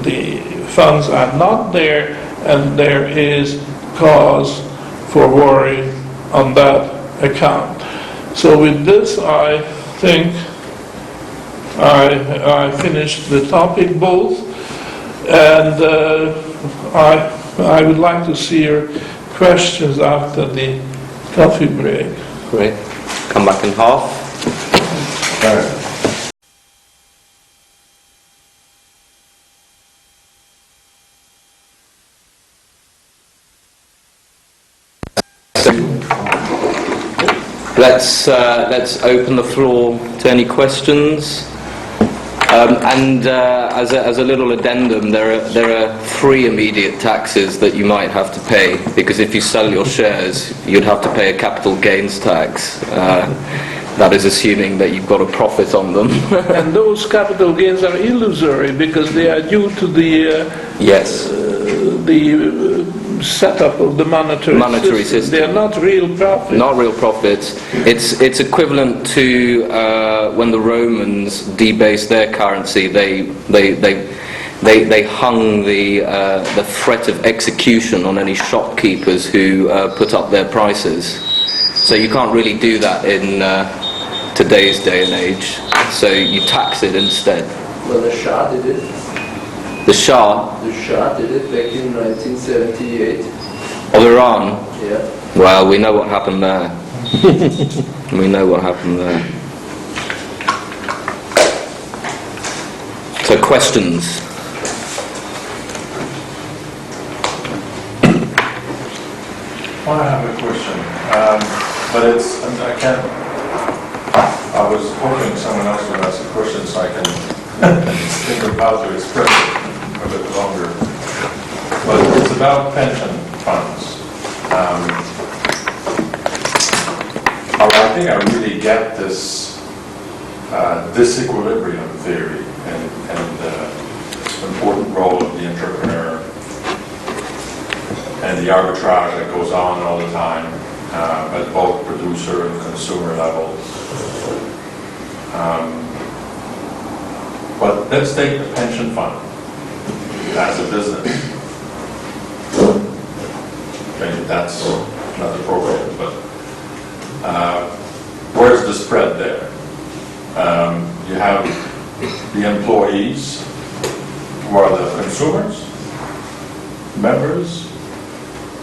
A: the funds are not there, and there is cause for worry on that account. So with this, I think I finished the topic both, and I would like to see your questions after the coffee break.
B: Great. Come back in half.
C: All right.
B: Let's open the floor to any questions. As a little addendum, there are 3 immediate taxes that you might have to pay, because if you sell your shares, you'd have to pay a capital gains tax. That is assuming that you've got a profit on them.
A: And those capital gains are illusory because they are due to the
B: Yes.
A: the setup of the monetary system. They are not real profits.
B: Not real profits. It's equivalent to when the Romans debased their currency. They hung the threat of execution on any shopkeepers who put up their prices. So you can't really do that in today's day and age. So you tax it instead.
D: Well, the Shah did it.
B: The Shah
D: The Shah did it back in 1978.
B: of Iran.
D: Yeah.
B: Well, we know what happened there. We know what happened there. So questions?
C: Well, I have a question, but I can't. I was hoping someone else would ask a question so I can think of how to express it a bit longer. But it's about pension funds. I think I really get this disequilibrium theory and the important role of the entrepreneur and the arbitrage that goes on all the time at both producer and consumer levels. But let's take the pension fund as a business. Maybe that's not appropriate, but where's the spread there? You have the employees, who are the consumers, members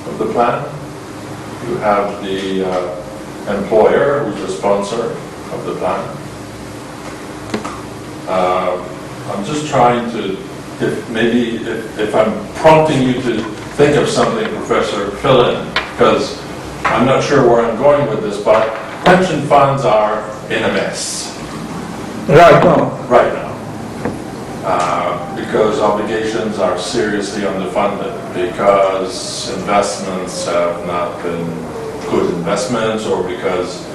C: of the plan. You have the employer, who's the sponsor of the plan. I'm just trying to, if I'm prompting you to think of something, Professor, fill in, because I'm not sure where I'm going with this, but pension funds are in a mess.
A: Right now.
C: Right now. Because obligations are seriously underfunded, because investments have not been good investments, or because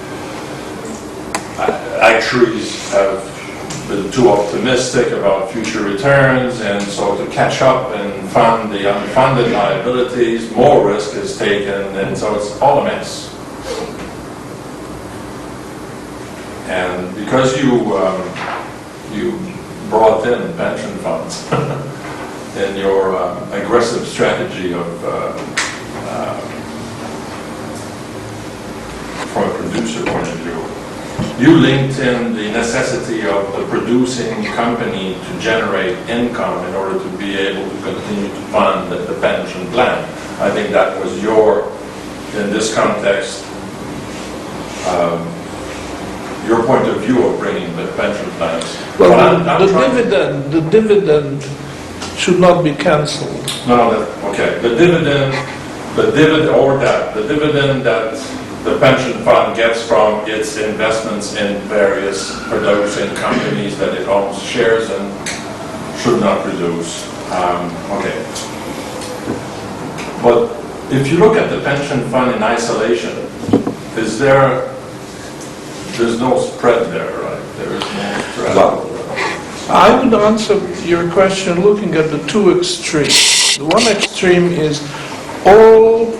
C: actuaries have been too optimistic about future returns, and so to catch up and fund the unfunded liabilities, more risk is taken, and so it's all a mess. And because you brought in pension funds in your aggressive strategy of from a producer point of view, you linked in the necessity of the producing company to generate income in order to be able to continue to fund the pension plan. I think that was in this context, your point of view of bringing the pension plans.
A: Well, the dividend should not be cancelled.
C: No, okay. The dividend that the pension fund gets from its investments in various producing companies that it owns shares in should not reduce. Okay. But if you look at the pension fund in isolation, there's no spread there, right? There is no spread.
A: Well, I would answer your question looking at the two extremes. The one extreme is all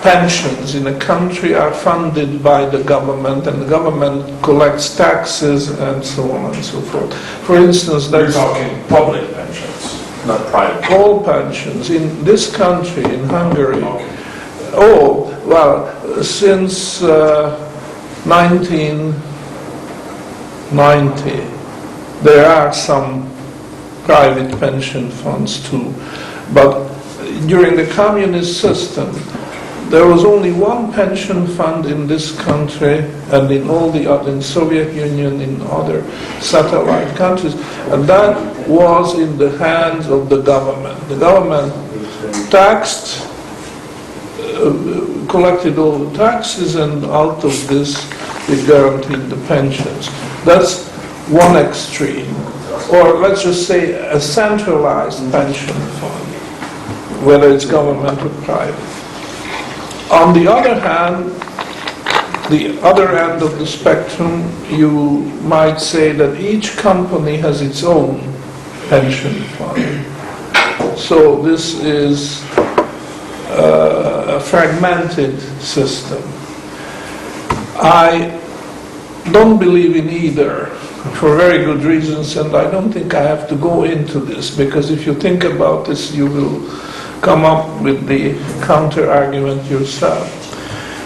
A: pensions in a country are funded by the government, and the government collects taxes and so on and so forth. For instance,
C: We're
A: there's
C: talking public pensions, not private.
A: all pensions in this country, in Hungary.
C: Okay.
A: Oh, well, since 1990, there are some private pension funds too. But during the communist system, there was only one pension fund in this country and in all the other, in Soviet Union, in other satellite countries, and that was in the hands of the government. The government taxed, collected all the taxes, and out of this it guaranteed the pensions. That's one extreme. Or let's just say a centralized pension fund, whether it's government or private. On the other hand, the other end of the spectrum, you might say that each company has its own pension fund. So this is a fragmented system. I don't believe in either, for very good reasons, and I don't think I have to go into this, because if you think about this, you will come up with the counter-argument yourself.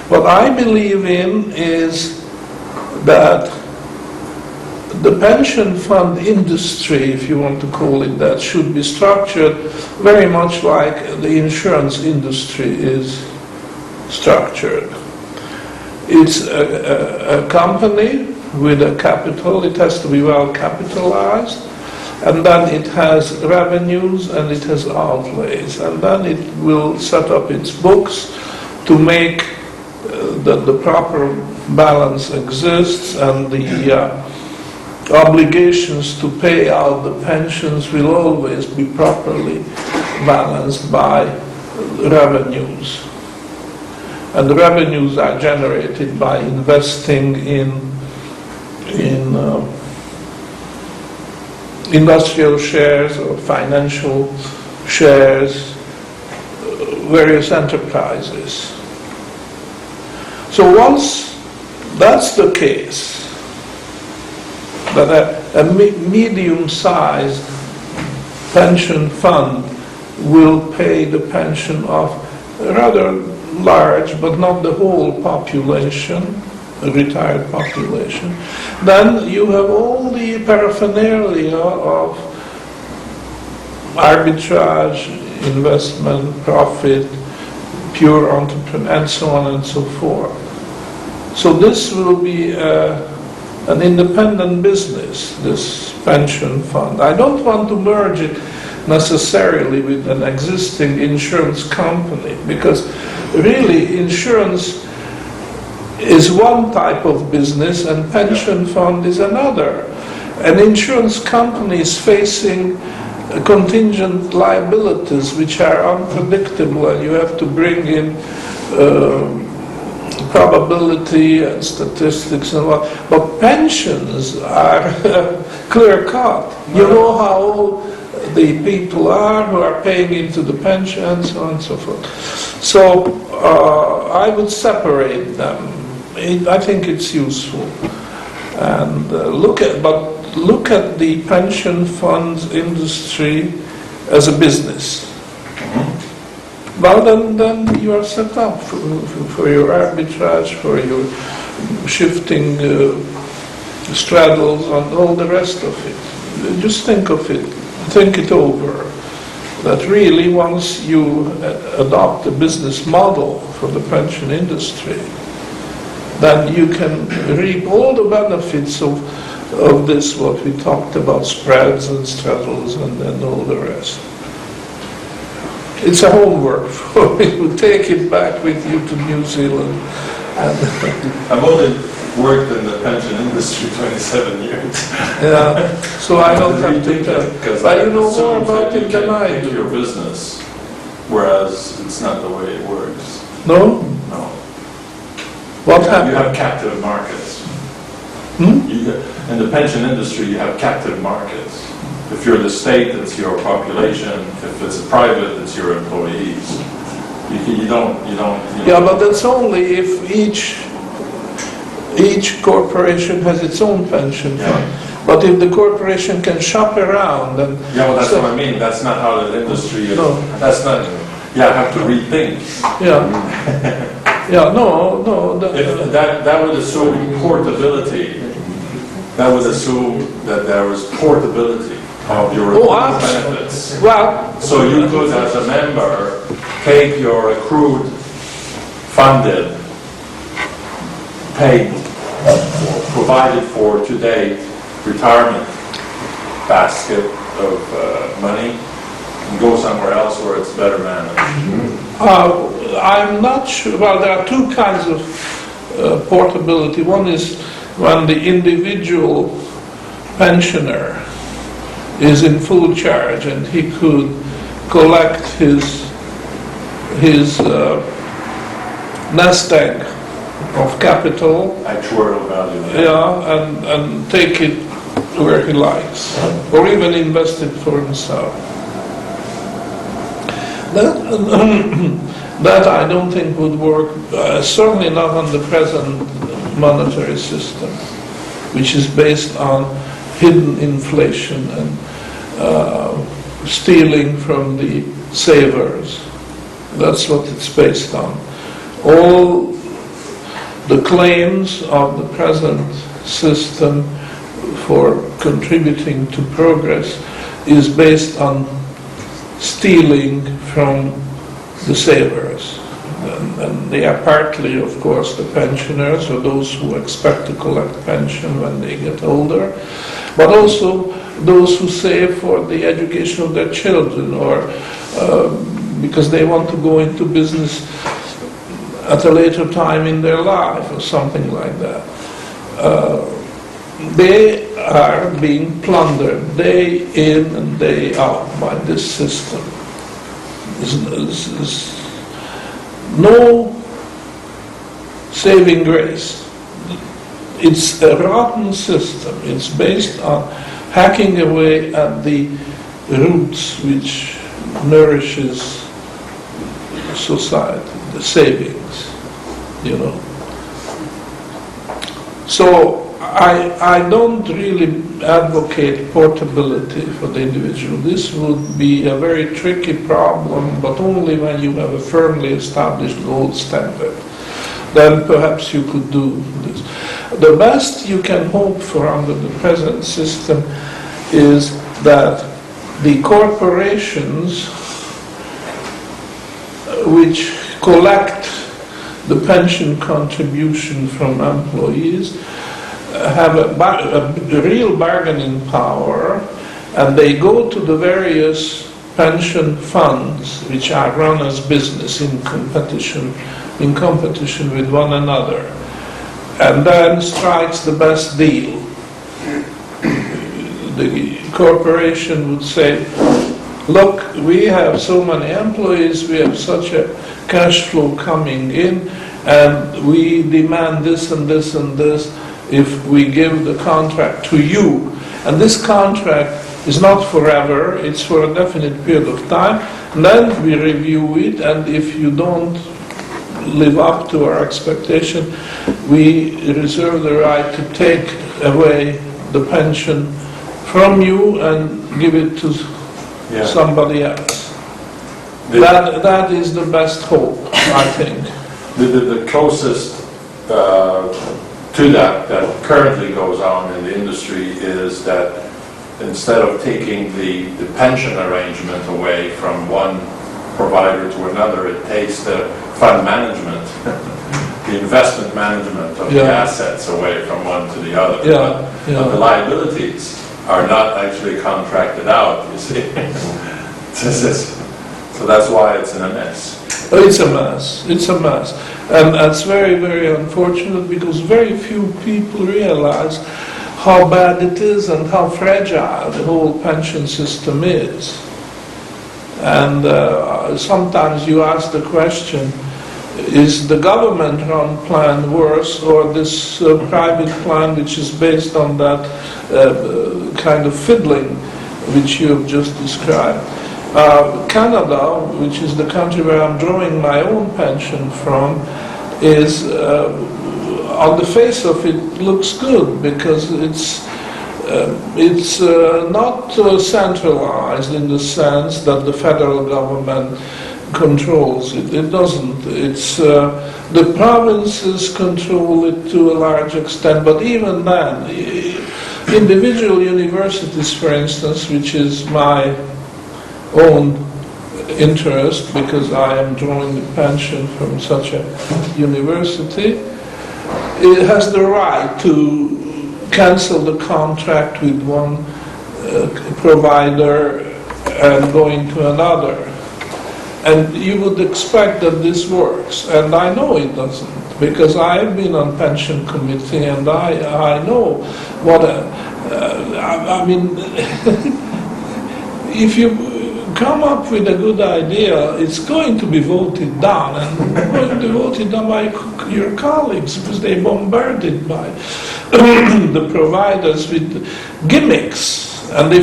A: What I believe in is that the pension fund industry, if you want to call it that, should be structured very much like the insurance industry is structured. It's a company with a capital. It has to be well capitalized, and then it has revenues and it has outlays, and then it will set up its books to make that the proper balance exists, and the obligations to pay out the pensions will always be properly balanced by revenues. And the revenues are generated by investing in industrial shares or financial shares, various enterprises. So once that's the case, that a medium-sized pension fund will pay the pension of a rather large, but not the whole population, a retired population, then you have all the paraphernalia of arbitrage, investment, profit, pure entrepreneur, and so on and so forth. So this will be an independent business, this pension fund. I don't want to merge it necessarily with an existing insurance company, because really insurance is one type of business and pension fund is another. An insurance company is facing contingent liabilities which are unpredictable, and you have to bring in probability and statistics and what. But pensions are clear-cut. You know how old the people are who are paying into the pension, and so on and so forth. So I would separate them. I think it's useful. And look at the pension funds industry as a business. Well, then you are set up for your arbitrage, for your shifting straddles, and all the rest of it. Just think of it. Think it over. That really, once you adopt a business model for the pension industry, then you can reap all the benefits of this, what we talked about, spreads and straddles and all the rest. It's a homework for you. Take it back with you to New Zealand
C: I've only worked in the pension industry 27 years.
A: Yeah, so I don't have to tell.
C: Because
A: But
C: I
A: you know more
C: assume
A: about
C: that you
A: it than
C: can
A: I
C: pick your
A: do.
C: business, whereas it's not the way it works.
A: No?
C: No.
A: What
C: You
A: happened?
C: have captive markets.
A: Hmm?
C: In the pension industry, you have captive markets. If you're the state, it's your population. If it's private, it's your employees. You don't.
A: Yeah, but that's only if each corporation has its own pension fund. But if the corporation can shop around and...
C: Yeah, well, that's
A: So-
C: what I mean. That's not how the industry is.
A: No.
C: That's not, yeah, I have to rethink.
A: Yeah. Yeah, no,
C: If that would assume portability. That would assume that there was portability of your
A: Oh,
C: accrued
A: absolutely.
C: benefits.
A: Well,
C: So you could, as a member, take your accrued, funded, paid, or provided for today retirement basket of money and go somewhere else where it's better managed.
A: I'm not sure, well, there are two kinds of portability. One is when the individual pensioner is in full charge and he could collect his nest egg of capital,
C: Actuarial value.
A: yeah, and take it where he likes, or even invest it for himself. That I don't think would work, certainly not on the present monetary system, which is based on hidden inflation and stealing from the savers. That's what it's based on. All the claims of the present system for contributing to progress is based on stealing from the savers. And they are partly, of course, the pensioners or those who expect to collect pension when they get older, but also those who save for the education of their children or because they want to go into business at a later time in their life or something like that. They are being plundered day in and day out by this system. There's no saving grace. It's a rotten system. It's based on hacking away at the roots which nourishes society, the savings, you know. So I don't really advocate portability for the individual. This would be a very tricky problem, but only when you have a firmly established gold standard. Then perhaps you could do this. The best you can hope for under the present system is that the corporations which collect the pension contribution from employees have a real bargaining power, and they go to the various pension funds which are run as business in competition with one another, and then strikes the best deal. The corporation would say, look, we have so many employees, we have such a cash flow coming in, and we demand this and this and this if we give the contract to you. And this contract is not forever, it's for a definite period of time, and then we review it, and if you don't live up to our expectation, we reserve the right to take away the pension from you and give it to somebody else. That is the best hope, I think.
C: The closest to that currently goes on in the industry is that instead of taking the pension arrangement away from one provider to another, it takes the fund management, the investment management of the assets away from one to the other. But the liabilities are not actually contracted out, you see. So that's why it's in a mess.
A: It's a mess. It's a mess. And that's very, very unfortunate because very few people realize how bad it is and how fragile the whole pension system is. And sometimes you ask the question, is the government-run plan worse or this private plan which is based on that kind of fiddling which you have just described? Canada, which is the country where I'm drawing my own pension from, is, on the face of it, looks good because it's not centralized in the sense that the federal government controls it. It doesn't. It's the provinces control it to a large extent, but even then, individual universities, for instance, which is my own interest because I am drawing the pension from such a university, it has the right to cancel the contract with one provider and going to another. And you would expect that this works, and I know it doesn't, because I've been on pension committee and I know what I mean, if you come up with a good idea, it's going to be voted down, and going to be voted down by your colleagues because they're bombarded by the providers with gimmicks, and they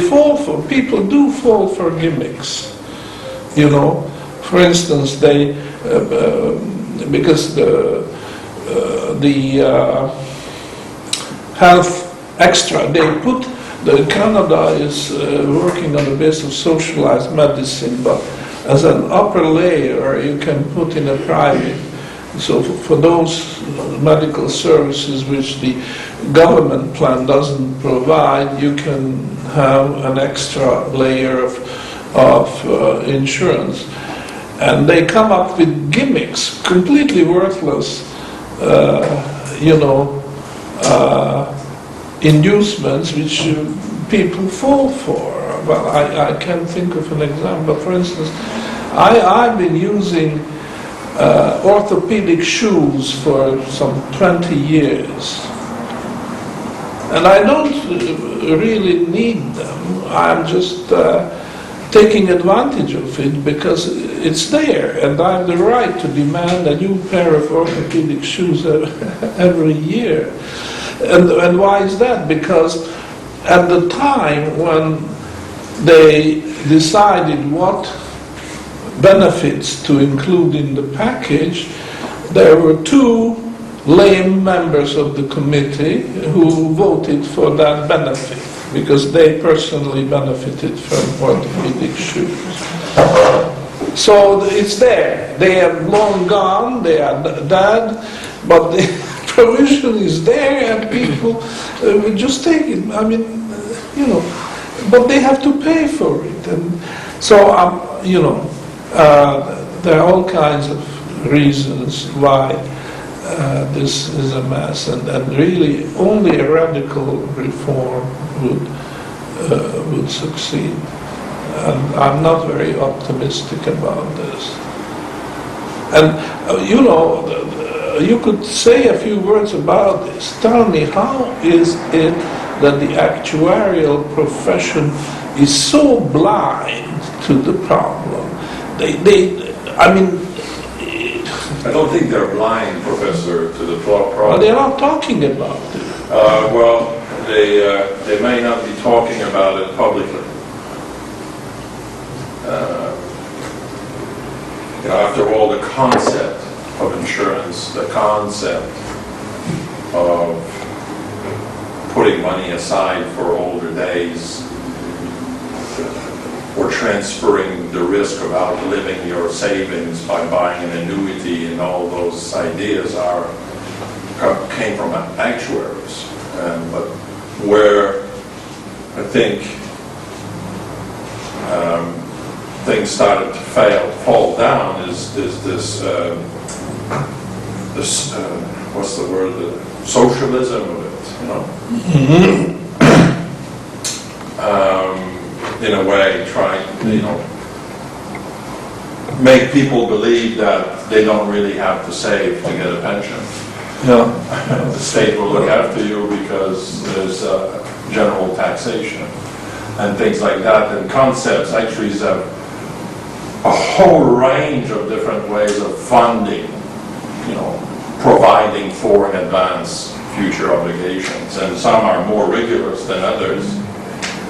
A: people do fall for gimmicks, you know. For instance, they because the health extra they put. Canada is working on the basis of socialized medicine, but as an upper layer you can put in a private. So for those medical services which the government plan doesn't provide, you can have an extra layer of insurance. And they come up with gimmicks, completely worthless, inducements which people fall for. Well, I can't think of an example, but for instance, I've been using orthopedic shoes for some 20 years. And I don't really need them. I'm just taking advantage of it because it's there, and I have the right to demand a new pair of orthopedic shoes every year. And why is that? Because at the time when they decided what benefits to include in the package, there were two lame members of the committee who voted for that benefit because they personally benefited from orthopedic shoes. So it's there. They have long gone, they are dead, but the provision is there and people will just take it. I mean, but they have to pay for it. And so, there are all kinds of reasons why this is a mess, and really only a radical reform would succeed. And I'm not very optimistic about this. And you could say a few words about this. Tell me, how is it that the actuarial profession is so blind to the problem?
C: I don't think they're blind, Professor, to the problem.
A: Well, they're not talking about it.
C: They may not be talking about it publicly. After all, the concept of insurance, the concept of putting money aside for older days, or transferring the risk of outliving your savings by buying an annuity, and all those ideas came from actuaries. But where I think things started to fall down is this what's the word? The socialism of it, in a way, trying, make people believe that they don't really have to save to get a pension.
A: Yeah.
C: The state will look after you because there's general taxation and things like that, and concepts. Actually, have a whole range of different ways of funding, providing for in advance future obligations, and some are more rigorous than others.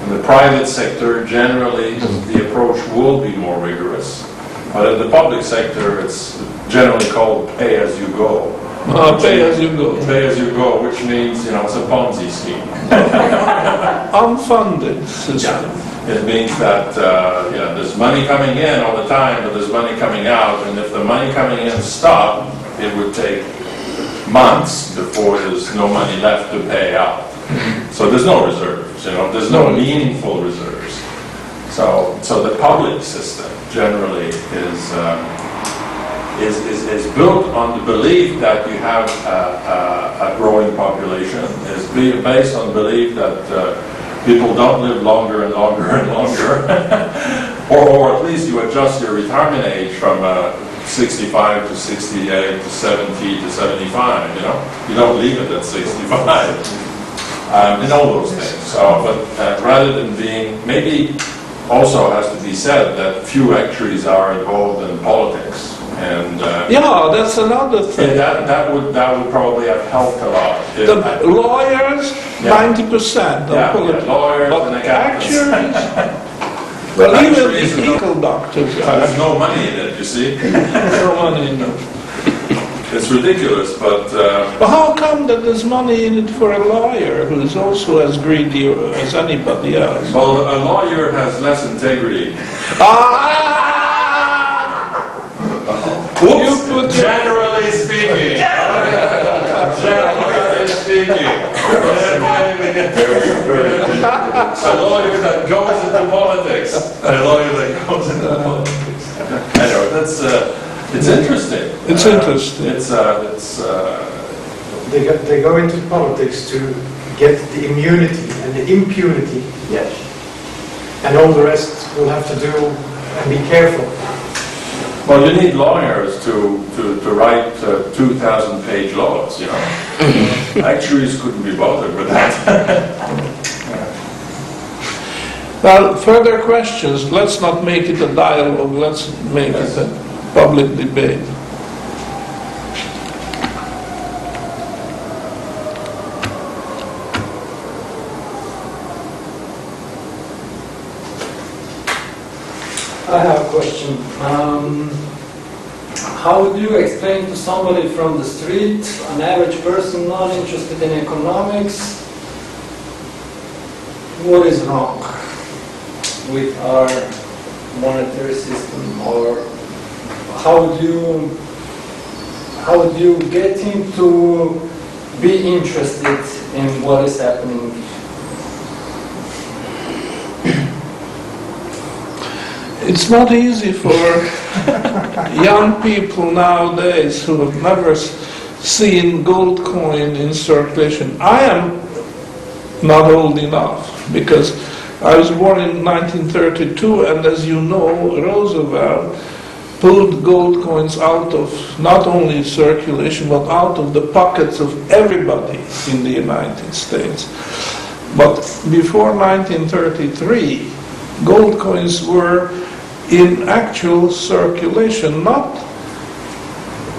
C: In the private sector, generally, the approach will be more rigorous, but in the public sector, it's generally called pay-as-you-go.
A: Pay as you go.
C: Pay-as-you-go, which means, it's a Ponzi scheme.
A: Unfunded system.
C: It means that, there's money coming in all the time, but there's money coming out, and if the money coming in stopped, it would take months before there's no money left to pay out. So there's no reserves, there's no meaningful reserves. So the public system generally is built on the belief that you have a growing population, is based on the belief that people don't live longer and longer and longer, or at least you adjust your retirement age from 65 to 68 to 70 to 75, You don't leave it at 65. All those things. So, but rather than being, maybe also has to be said that few actuaries are involved in politics. And
A: Yeah, that's another thing.
C: that would probably have helped a lot.
A: The lawyers, 90% of politics.
C: Lawyers
A: But
C: and accountants.
A: actuaries, well, even
C: Actuaries,
A: the legal doctors are
C: There's no money in it, you see.
A: no money in it.
C: It's ridiculous, but
A: But how come that there's money in it for a lawyer who is also as greedy as anybody else?
C: well, a lawyer has less integrity.
A: Ah! You put your-
C: Generally speaking. Generally speaking. A lawyer that goes into politics. A lawyer that goes into politics. Anyway, that's it's interesting.
A: It's interesting.
E: They go into politics to get the immunity and the impunity,
D: Yes.
E: and all the rest will have to do and be careful.
C: Well, you need lawyers to write 2,000-page laws, Actuaries couldn't be bothered with that.
A: Well, further questions, let's not make it a dialogue, let's make it a public debate.
F: I have a question. How would you explain to somebody from the street, an average person not interested in economics, what is wrong with our monetary system, or how would you get him to be interested in what is happening?
A: It's not easy for young people nowadays who have never seen gold coin in circulation. I am not old enough because I was born in 1932, and as you know, Roosevelt pulled gold coins out of not only circulation but out of the pockets of everybody in the United States. But before 1933, gold coins were in actual circulation, not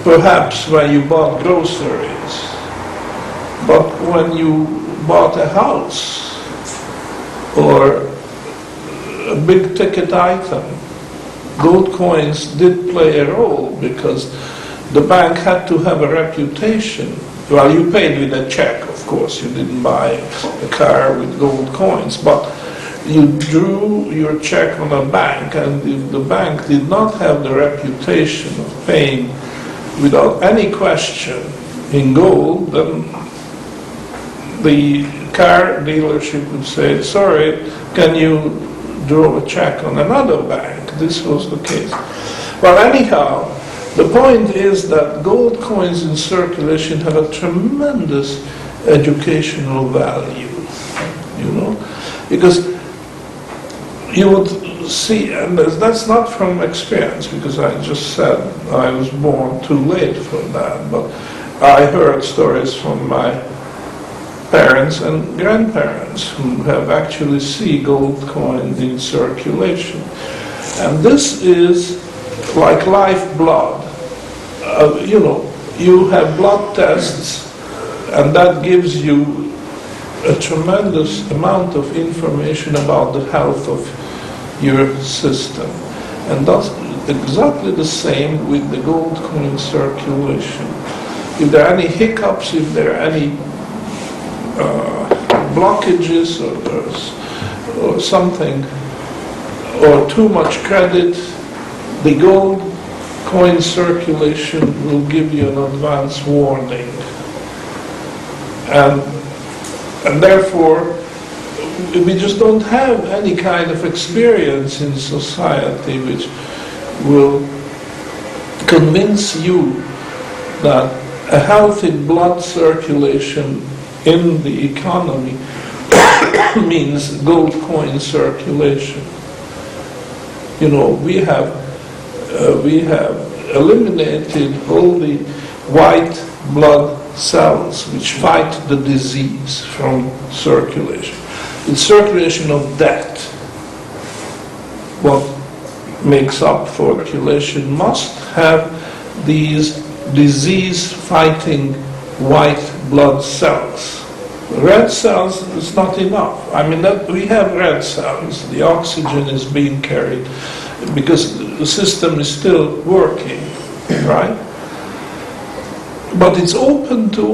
A: perhaps when you bought groceries, but when you bought a house or a big ticket item. Gold coins did play a role because the bank had to have a reputation. Well, you paid with a check, of course, you didn't buy a car with gold coins, but you drew your check on a bank, and if the bank did not have the reputation of paying without any question in gold, then the car dealership would say, sorry, can you draw a check on another bank? This was the case. Well, anyhow, the point is that gold coins in circulation have a tremendous educational value, because you would see, and that's not from experience, because I just said I was born too late for that, but I heard stories from my parents and grandparents who have actually seen gold coins in circulation. And this is like lifeblood. You have blood tests, and that gives you a tremendous amount of information about the health of your system. And that's exactly the same with the gold coin circulation. If there are any hiccups, if there are any blockages or something, or too much credit, the gold coin circulation will give you an advance warning. And therefore, we just don't have any kind of experience in society which will convince you that a healthy blood circulation in the economy means gold coin circulation. We have eliminated all the white blood cells which fight the disease from circulation. It's circulation of death. What makes up for circulation must have these disease-fighting white blood cells. Red cells is not enough. We have red cells. The oxygen is being carried because the system is still working, right? But it's open to